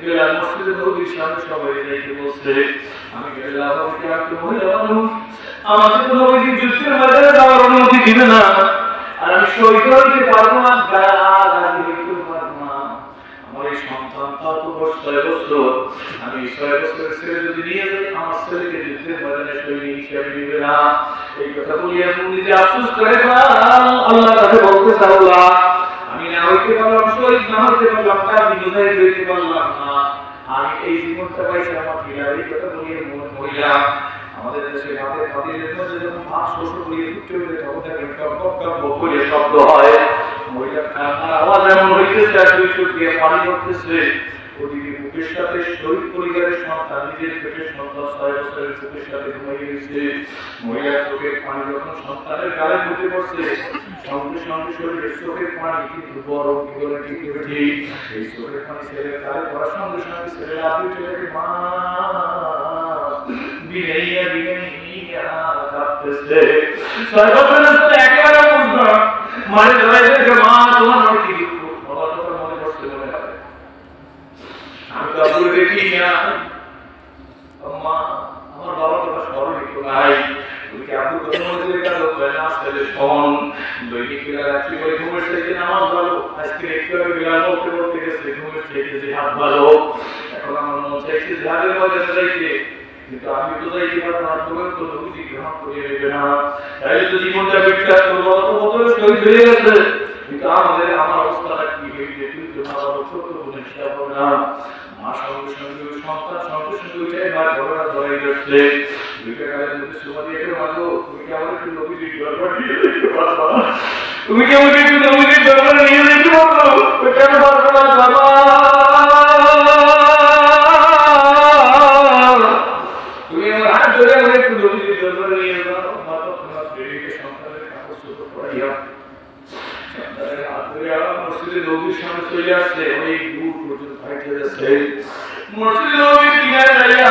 গেলাম মসজিদে নবীর সামনে সবাই যাইতে বলছে আমি গেলাম মহিলা মানুষ আমাকে কোনো যুদ্ধের ময়দানে যাওয়ার অনুমতি দিবে না আর আমি শহীদ হইতে পারবো না গাড়ি হইতে পারবো না আমার এই সন্তান তাও তো 6 বছর আমি 6 বছরের ছেলে যদি নিয়ে যাই আমার ছেলেকে যুদ্ধের ময়দানে শহীদ হিসেবে নিবে না এই কথা বলি আমি নিজে আফসোস করে আল্লাহ তাকে বলতে চাওলা আমি না হইতে পারলাম শহীদ না হইতে পারলাম তার বিজয় হইতে পারলাম না আমি এই জীবনটা পাইছি আমার পিলার এই কথা বলি মহিলা আমাদের দেশে ভাতের পাতিলের মধ্যে যখন ভাত শোষ করিয়ে উঠতে উঠে তখন দেখেন টক টক টক বকুলে শব্দ হয়, মহিলা কান্নার আওয়াজ এমন হইতেছে আর দুই চোখ দিয়ে পানি পড়তেছে। ওদিকে বুকের সাথে শহীদ পরিবারের সন্তান, নিজের পেটের সন্তান 6 বছরের বুকের সাথে ঘুমিয়ে গেছে। মহিলার চোখের পানি যখন সন্তানের গালে ঢুকে পড়ছে, সঙ্গে সঙ্গে শরীরের চোখের পানি কিন্তু বড় কি করে ঠিক উঠে, এই চোখের পানি ছেলের গালে পড়ার সঙ্গে সঙ্গে ছেলের আগে চলে মা বিনাইয়া বিনাইয়া কাঁদতেছে। 6 বছরের ছেলে একেবারে বুঝলো মারে ধরাইছে, মা তোমার মনে কি দুঃখ, বাবা তোমার মনে কষ্ট মনে হয়, আমি তো আবুল দেখি না, আম্মা আমার বাবা তোমার স্মরণ একটু নাই, তুমি কি আবুল কথা মনে করে গেল না ছেলে শোন, দৈনিক বেলা রাত্রি করে ঘুমের থেকে নামাজ ভালো, আজকে একটু আগে বেলা বলতে বলতে গেছে ঘুমের থেকে যে হাত ভালো, এখন আমার মন চাইছে ঝাড়ের ময়দানে যাইতে, কিন্তু আমি তো যাইতে পারবো না, তোমার তো নবীজি গ্রহণ করে নেবে না, তাই তো জীবনটা বিখ্যাত করবো, অত বছর শহীদ হয়ে গেছে, কিন্তু আমার অবস্থাটা কি হইবে, তুই তো আমার ছোট বোনের হিসাব হবে না। মা সঙ্গে সঙ্গে সন্তান সঙ্গে সঙ্গে উঠে মা ঘোড়া ধরে গেছে, দুইটা গালের মধ্যে সুমা দিয়ে মাগো তুমি কি আমার একটু নবীজি দরবার নিয়ে যেতে পারবা, তুমি কি আমাকে একটু নবীজির দরবারে নিয়ে যেতে পারবো, কেন পারবো না বাবা, তুমি আমার হাত ধরে আমাকে একটু নবীজির দরবারে নিয়ে যাও। মা তো তোমার প্রেমিকের সন্তানের কাপড় চোপড় পরাইয়া সন্তানের হাত ধরে মসজিদে নবীর সামনে চলে আসছে, অনেক দূর পর্যন্ত হাঁটতে যাচ্ছে, মসজিদে নবীর কিনারে দাঁড়িয়ে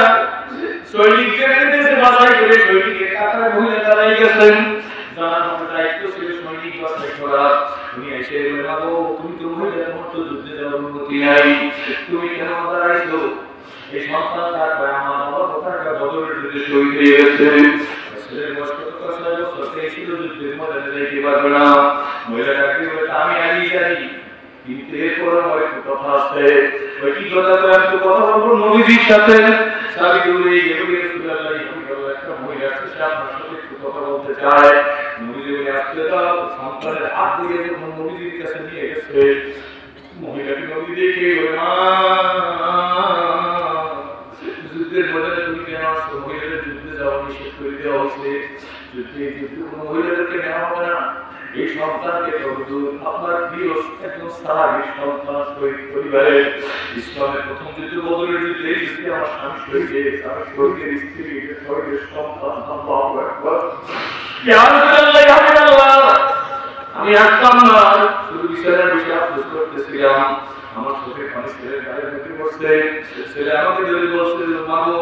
সৈনিকদের দেশে বাছাই করে সৈনিকের কাতারে মহিলা দাঁড়াই গেছেন, জানার মতো দায়িত্ব ছিল সৈনিক বাছাই করা। তুমি এসে বলো তুমি তো মহিলা, তোমার তো যুদ্ধে যাওয়ার অনুমতি নাই, তুমি কেন দাঁড়াইছো, এই সন্তান তার আমার বাবা কোথাকার বদরের যুদ্ধে শহীদ হয়ে গেছে, ছেলের বয়স কত 6 বছর, সেই ছিল যুদ্ধের ময়দানে যাইতে পারবে না, মহিলা ডাকতে বলে আমি আগে জানি, কিন্তু এরপর আমার একটু কথা আছে, ওই কি কথা তো একটু কথা বলবো নবীজির সাথে, সারি দূরে গেলে রাসূলুল্লাহ একটা মহিলা আছে সে আপনার সাথে একটু কথা বলতে চায়, নবীজি বলে আসতে দাও, সন্তানের হাত দিয়ে যখন নবীজির কাছে নিয়ে গেছে, মহিলাটি নবী দেখে বলে মা যুদ্ধের ময়দানে তুমি কেন আসছো, মহিলাদের যুদ্ধে যাওয়া নিষেধ করে দেওয়া হয়েছে, যুদ্ধে কোনো মহিলাদেরকে নেওয়া হবে না, এই সন্তানকে আপনার প্রিয় একজন সাহাবী সন্তান শহীদ পরিবারের, ইসলামের প্রথম যুদ্ধ বদরের যুদ্ধে এই যুদ্ধে আমার স্বামী শহীদ হয়েছে, আমার শহীদের স্ত্রী শহীদের সন্তান, আল্লাহু আকবার, ইয়া রাসূলুল্লাহ ইয়া হাবিবাল্লাহ, আমি আসতাম না, শুধু বিষয়ের বিষয়ে আফসোস করতেছিলাম, আমার চোখের পানি ছেলের গায়ে ঢুকে পড়ছে, ছেলে আমাকে ধরে বলছে মাগো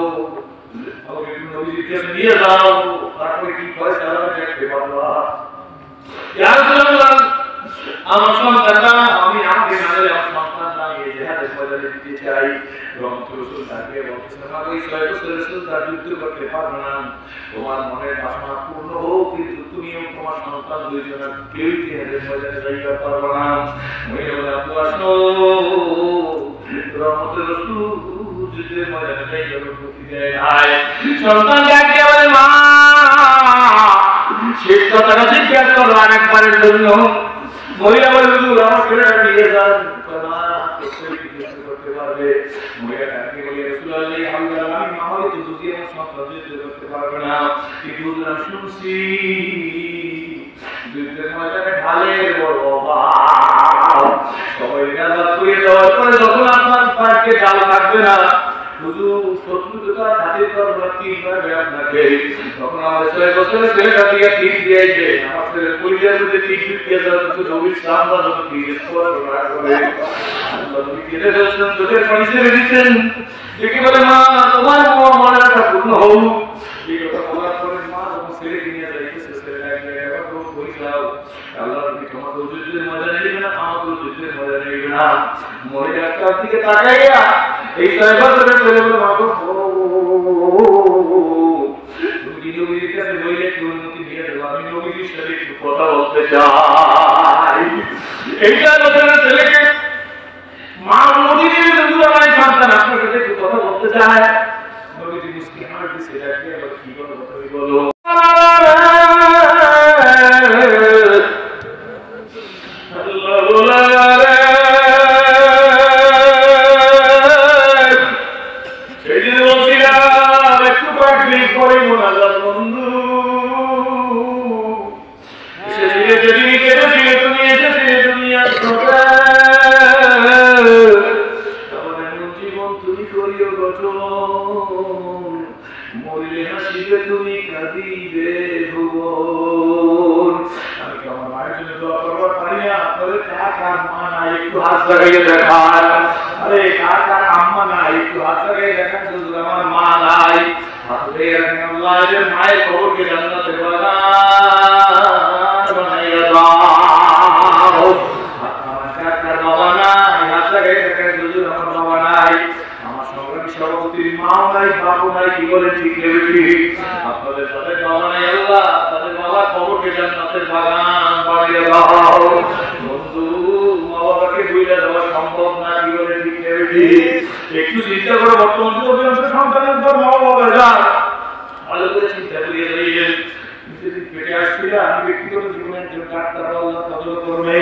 আমাকে একটু নবীজির কাছে নিয়ে যাও, তারপরে কি ফয়সালা দেখতে পারবা, ইয়া রাসূলুল্লাহ আমার সন্তানটা আমি আমাকে না দিলে আমার সন্তানটা নিয়ে জিহাদের ময়দানে দিতে চাই, রাসূল তাকে বলছেন মাগো এই 6 বছরের সুলতান যুদ্ধ করতে পারবে না, তোমার মনের বাসনা পূর্ণ হোক, কিন্তু তুমি এবং তোমার সন্তান দুইজনের কেউ জিহাদের ময়দানে যাইতে পারবে না, মহিলা আপু আসো, রহমতের রাসূল যুদ্ধের ময়দানে যাইতে অনুমতি দেয় নাই, সন্তান ডাকে বলে মা শেষ কথাটা জিজ্ঞাসা করো আরেকবারের জন্য, মহিলা বলে হুজুর আমার ছেলেটা নিয়ে যান, করতে পারবে, মহিলা ডাকে বলে রাসূলুল্লাহ হামদুলিল্লাহ আমি মামাকে তো বুঝিয়ে আমার সন্তান যুদ্ধ করতে পারবে না, কিন্তু হুজুর আমি শুনছি যুদ্ধের ময়দানে ঢালের বড় অভাব, সবাই নিরাপদ করে দেওয়ার পরে যখন আপনার পার্কে ঢাল থাকবে না, হুজুর শত্রু জোতার হাতে তরবারি তীর মারবে আপনাকে, তখন আমার 6 বছরের ছেলেটা দিয়ে তীর দিয়েছে, আমার ছেলের পরিচয়ের মধ্যে তীর দিয়ে যাওয়ার কিছু নবীর সামনে যখন তীর স্পর্শ করে আল্লাহ নবী কেঁদে ফেলছেন, চোখের পানি ছেড়ে দিচ্ছেন, দেখে বলে মা তোমার মনের আশা পূর্ণ হোক, এই কথা বলার পরে মা যখন ছেলেকে নিয়ে যাইতেছে ছেলেটাকে এবার বই যাও, আল্লাহ নবী তোমাকে যুদ্ধের ময়দানে নেবে না, আমাকে যুদ্ধের ময়দানে নেবে না, মহিলাটার দিকে তাকাইয়া এই 6 বছরের ছেলে বলে মাগো তুমি নবীর কাছে বইলে একটু অনুমতি দিয়ে দেবো, আমি নবীর সাথে একটু কথা বলতে চাই, এই 6 বছরের ছেলেকে মা অনুমতি দিয়ে হুজুর আমার সন্তান আপনার সাথে একটু কথা বলতে চায়, নবীজি মুস্কি হাসি দিছে, ডাকে আবার কি বলো তুমি বলো, সেই দিন বলছিলাম একটু কয়েকদিন পরে মোনাজাত কার মা নাই একটু হাত লাগাইয়ে দেখান, আরে কার আম্মা নাই একটু হাত লাগাইয়ে দেখান, শুধু আমার মা নাই হাত লাগাইয়ে রাখেন। আল্লাহ এদের মায়ের কবরকে জান্নাতের বাগান বানাইয়া দাও। কার বাবা নাই হাত লাগাইয়ে দেখান, শুধু আমার বাবা নাই, আমার সংগ্রামী সভাপতির মাও নাই বাবু নাই, কি বলে ঠিক নেবে ঠিক? আপনাদের তাদের বাবা নাই আল্লাহ তাদের বাবার কবরকে জান্নাতের বাগান বানিয়ে দাও। বন্ধু মা বাবাকে ভুলে দেওয়া সম্ভব না, কি বলে ঠিক নেবে ঠিক? একটু চিন্তা করো, বর্তমান অধিকাংশ সন্তানের পর মা বাবা যান, ভালো করে চিন্তা করিয়ে দাঁড়িয়ে নিজেদের পেটে আসছিল। আমি ব্যক্তিগত জীবনে একজন ডাক্তার আল্লাহ ফজল করবে,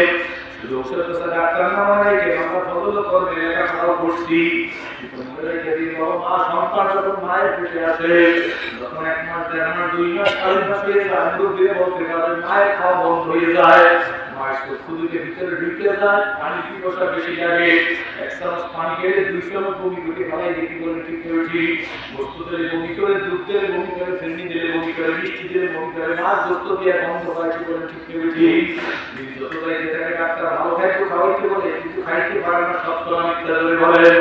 শুধু ঔষধ পেশা ডাক্তার না মানে আমরা ফজল করবে লেখাপড়াও করছি। সন্তান যখন মায়ের পেটে আসে, যখন 1 মাস 1.5 মাস 2 মাস 4 মাস হয়ে যায়, দূর দিয়ে বলতে পারে মায়ের খাওয়া বন্ধ হয়ে যায়, মায়ের চক্ষুদিকে ভিতরে ঢুকে যায়, পানি পিপাসা বেশি লাগে, 1 চামচ পানি খেলে 2 চামচ বমি করে ফেলাই দেখি বলে ঠিক ঠিক। বস্তু দিলে বমি করে, দুধ দিলে বমি করে, ফেরনি দিলে বমি করে, মিষ্টি দিলে বমি করে, মাছ বস্তু দিয়ে বন্ধ হয় কি বলে ঠিক ঠিক। যতটাই যেটাকে ডাক্তার ভালো খাইতে খাওয়াইতে বলে কিন্তু খাইতে পারে না, সব সময় মিথ্যা ধরে বলেন।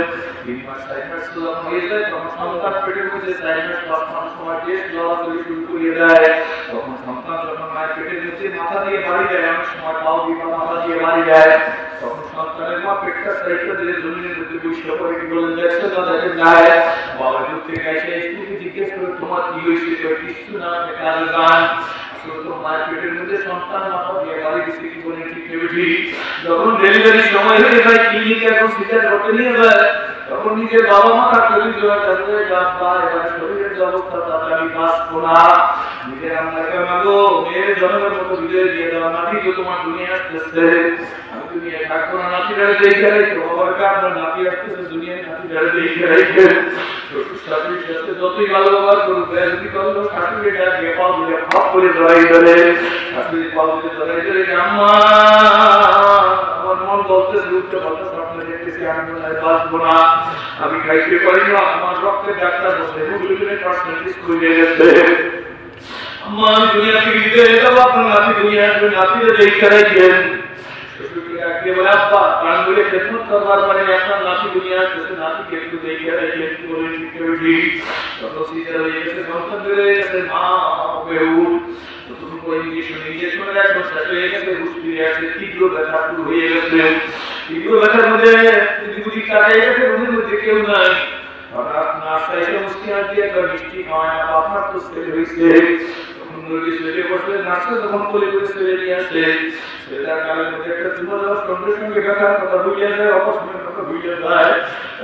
3 মাস 4 মাস যখন হয়ে যায় তখন সন্তান পেটের মধ্যে 4 মাস 5 মাস সময় টেস্ট লড়াচড়ি শুরু করে দেয়, তখন সন্তান যখন মায়ের পেটের মধ্যে মাথা দিয়ে বাড়ি যায়, অনেক সময় পাও দিয়ে মাথা দিয়ে বাড়ি যায়, তখন সন্তানের মা পেটটা সাইডটা দিলে জমিনের মধ্যে বসে পড়ে কি বলে দেখছে না দেখেন যায়। বাবা দূর থেকে এসে স্ত্রীকে জিজ্ঞেস করে তোমার কি হয়েছে, কিছু না কাজে যান, মায়ের পেটের মধ্যে সন্তান মাথা দিয়ে বাড়ি গেছে কি বলে ঠিক ঠিক। যখন ডেলিভারির সময় হয়ে যায়, ক্লিনিকে এখন সিজার করতে নিয়ে যায়, তখন নিজের বাবা মা তার শরীর জোড়া কাছে বাবা এবার শরীরের যে অবস্থা তাতে আমি বাঁচবো না, নিজের আল্লাহকে মাগো মেয়ের জন্মের মতো বিদায় দিয়ে দেওয়া, নাতি তো তোমার দুনিয়া আসতেছে, আমি দুনিয়ায় থাকবো না, নাতি ডালে দেখে রাখবো, বাবার কারণ নাতি আসতেছে দুনিয়ায়, নাতি ডালে দেখে রাখবে। শ্বশুর শাশুড়ির সাথে যতই ভালো ব্যবহার করবে, যদি করলো শাশুড়ি ডাকে পাও দিলে খপ করে জড়াই ধরে, শাশুড়ি পাও দিলে জড়াই ধরে, আম্মা আমার মন বলতেছে উঠতে বলতে স্বপ্ন দেখতেছি আমি মনে হয় বাঁচবো না, আমি খাইতে পারি না, আমার রক্তের ডাক্তার বলছে হেমোগ্লোবিনের পার্সেন্টেজ কমে গেছে, আম্মা আমি দুনিয়া থেকে বিদায় যাবো, আপনার নাতি দুনিয়া আসবে, নাতিরে দেখতে রাখবেন। শ্বশুরকে ডাকতে বলে আব্বা কান ধরে খেদমত করবার মানে আপনার নাতি দুনিয়া আসতেছে, নাতিকে একটু দেখে রাখবেন কি বলে ঠিক ঠিক। যত সিজার হয়ে গেছে, সন্তান বেড়ে গেছে, মা বেউ যতটুকু ইঞ্জেকশনের এখন শেষ হয়ে গেছে, হুশ ফিরে আসছে, তীব্র ব্যথা শুরু হয়ে গেছে, তীব্র ব্যথার মধ্যে দুটি কাটাই গেছে, রুমের মধ্যে কেউ নাই, হঠাৎ নাস্তা এসে মুসকিনার দিয়ে একটা মিষ্টি খাওয়ায় না, আপনার তো ছেলে হয়েছে, তখন ছেলে বসলে নাস্তা যখন কোলে করে ছেলে নিয়ে আসে, ছেলেটার কালের মধ্যে একটা চুমা দেওয়ার সঙ্গে সঙ্গে ব্যথার কথা ভুলিয়ে যায়, অপশনের কথা ভুলিয়ে যায়,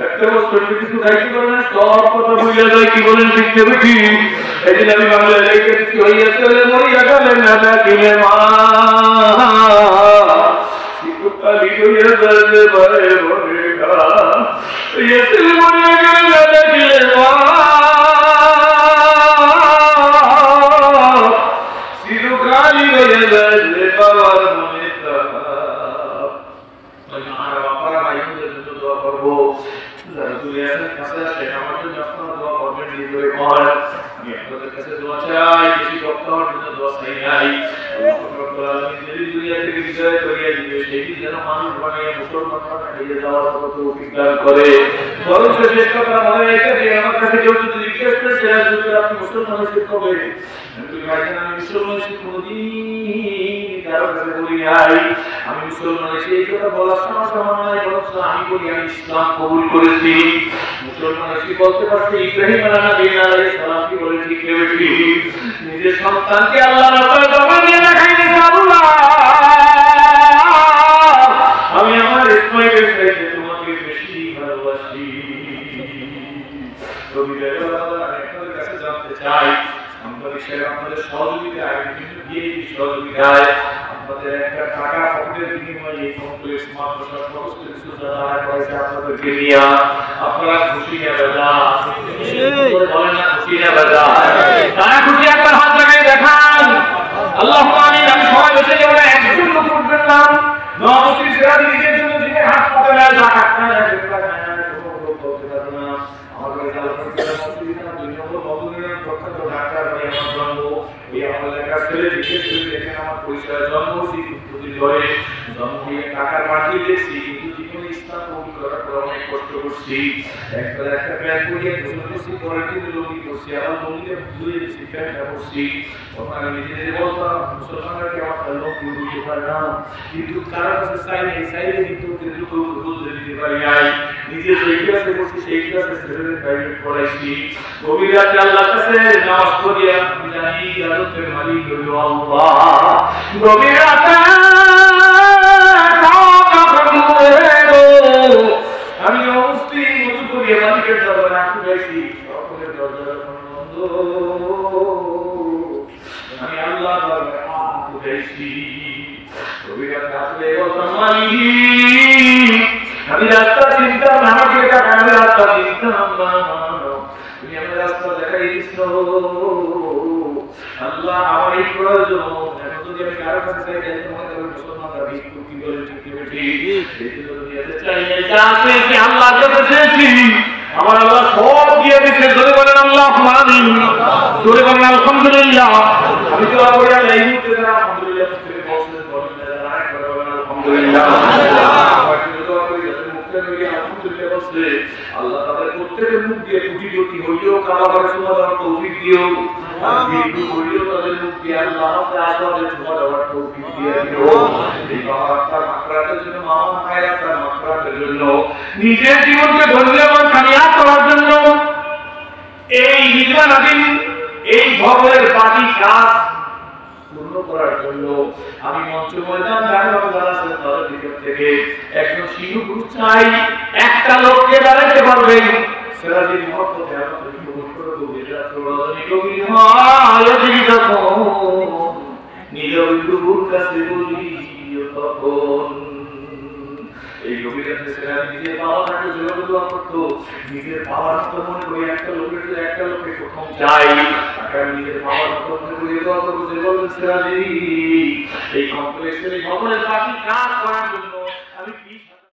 একটা বছর কিছু খাইতে পারে না, সব কথা ভুলিয়ে যায়, কি বলেন ঠিক নেবে কি? এদিন আমি বাংলায় রেখে দিচ্ছি হইয়া চলে মরিয়া গেলেন না ডাকিলে মা, শিশুকালী হইয়া যাবে ভয়ে ভরে গা, হইয়া চলে মরিয়া গেলেন না ডাকিলে মা, শিশুকালী হইয়া যাবে বাবার মনে তাপ। আর বাবারা ভাইদের জন্য দোয়া করবো, যারা দুনিয়ার কাছে আসে আমার জন্য আপনারা দোয়া করবেন, নিজে কর আমি আপনাদের কাছে দোয়া চাই, বেশি রক্ত হওয়ার জন্য দোয়া চাই নাই, যদি দুনিয়া থেকে বিদায় করিয়া দিবে সেই যেন মানুষ বানিয়ে মুসলমান বানিয়ে যাওয়ার মতো অভিজ্ঞান করে। বরং শেষ কথা মনে রেখে যে আমার কাছে কেউ যদি জিজ্ঞেস করে আপনি মুসলমান হয়েছে কবে, আমি মুসলমান হয়েছি কোনদিন কারো কাছে বলি নাই, আমি মুসলমান হয়েছি এই কথা বলার সমস্যা নাই, বরং আমি বলি আমি ইসলাম কবুল করেছি, মুসলমান হয়েছি বলতে পারছি ইব্রাহিম আলাইহিস সালাম কি বলে ঠিক নেবেছি, নিজের সন্তানকে আল্লাহর রাস্তায় জবান দিয়ে দেখাইতেছে আল্লাহ আমি আমার ইসমাইলের চাইতে তোমাকে বেশি ভালোবাসি। আপনাদের কাছে জানতে চাই আমাদের বিষয়ে আপনাদের সহযোগিতায় বিভিন্ন বিএনপি সহযোগিতায় আপনাদের একটা টাকা পকেটের বিনিময়ে এই কমপ্লেক্স মাদ্রাসার সমস্ত কিছু যারা করেছে আপনাদেরকে নিয়ে আপনারা খুশি না বাজা বলেন না খুশি না বাজা, তারা খুশি একবার হাত লাগাই দেখান আল্লাহু আমিন। আমি সবাই বসে যাব না, একজন লোক উঠবেন না, নবী সিরাজ নিজের জন্য যিনি হাত পাতে না জাকাত না যেটা না কোনো লোক বলতে পারবে না, আমাদের আল্লাহ তাআলা মসজিদে না দুই নম্বর মদুনের প্রখ্যাত ডাক্তার ভাই আমার জন্ম এই আমাদের কাছে জিজ্ঞেস করে দেখেন আমার পরিচয় জন্ম সেই প্রতি ধরে জন্ম দিয়ে টাকা ঢাকার মাটি দেখছি, কিন্তু জীবনে ইসলাম কবুল করার পর অনেক কষ্ট করছি। একটা প্যান্ট পরিয়ে গোসল করছি, পরের দিন লুঙ্গি করছি, আবার লুঙ্গিতে ধুয়ে দিচ্ছি, প্যান্টটা করছি। তখন আমি নিজে নিজে বলতাম, মুসলমানরা কি আমার লুঙ্গি দিতে পারে না, কিন্তু কারো কাছে চাইলে কিন্তু বুঝতে দিতে পারি নাই। নিজে যেই ক্লাসে করছি সেই ক্লাসে ছেলেদের প্রাইভেট পড়াইছি। গভীর রাতে আল্লাহর কাছে নামাজ পড়িয়া আমি জানি ইবাদতের মালিক হলো আল্লাহ। গভীর রাতে আমি অবস্থিত মধু করিয়া মালিকের দরবারে আঁকু গাইছি, সকলের দরজা বন্ধ। আমি আল্লাহ দরবারে আঁকু গাইছি। গভীর রাতে আসলে বলতাম, মালিক আমি রাস্তা চিনতাম না, আমাকে আমি রাস্তা চিনতাম না, তুমি আমার রাস্তা দেখাই দিচ্ছ। আল্লাহ আমার এই প্রয়োজন, এখন যদি আমি কারো কাছে চাই যাই তোমার মুসলমানরা ভিক্ষু কি বলে ঠিক আল্লাহ কাছে চেয়েছি, আমার আল্লাহ সব দিয়ে দিচ্ছে। জোরে বলেন আল্লাহ আমিন, জোরে বলেন আলহামদুলিল্লাহ। আমি তো বলি এই মুহূর্তে আলহামদুলিল্লাহ আল্লাহ তাদের প্রত্যেকের মুখ দিয়ে কোটি কোটি হইলেও কাবাগারে সময় দেওয়ার তৌফিক দিও, হইলেও তাদের মুখ দিয়ে আল্লাহ আসবাদের সময় দেওয়ার তৌফিক দিয়ে দিও। এই বাবার মাকরাতের জন্য, মামা খায়রাতের মাকরাতের জন্য, নিজের জীবনকে ধন্যবাদ কামিয়াব করার জন্য, এই নির্মাণাধীন এই ভবনের বাকি কাজ পূর্ণ করার জন্য আমি মঞ্চ ময়দান তাদের ভিতর থেকে একজন শিশু পুরুষ চাই, একটা লোককে দাঁড়াতে পারবেন। সিরাজের মহব্বতে আমাদের কবুল করে দেবে। রাত রজনী গভীর হয় যখন নিজ প্রভুর কাছে বলি তখন এই গভীর রাতে সিরাজ নিজের বাবা তাকে যেভাবে দোয়া করতো, নিজের বাবার মতো মনে করে একটা লোকের প্রথম চাই, আমি নিজের বাবার মতো মনে করে দোয়া করবো যে বলবেন সিরাজি এই কমপ্লেক্সের এই ভবনের বাকি কাজ করার জন্য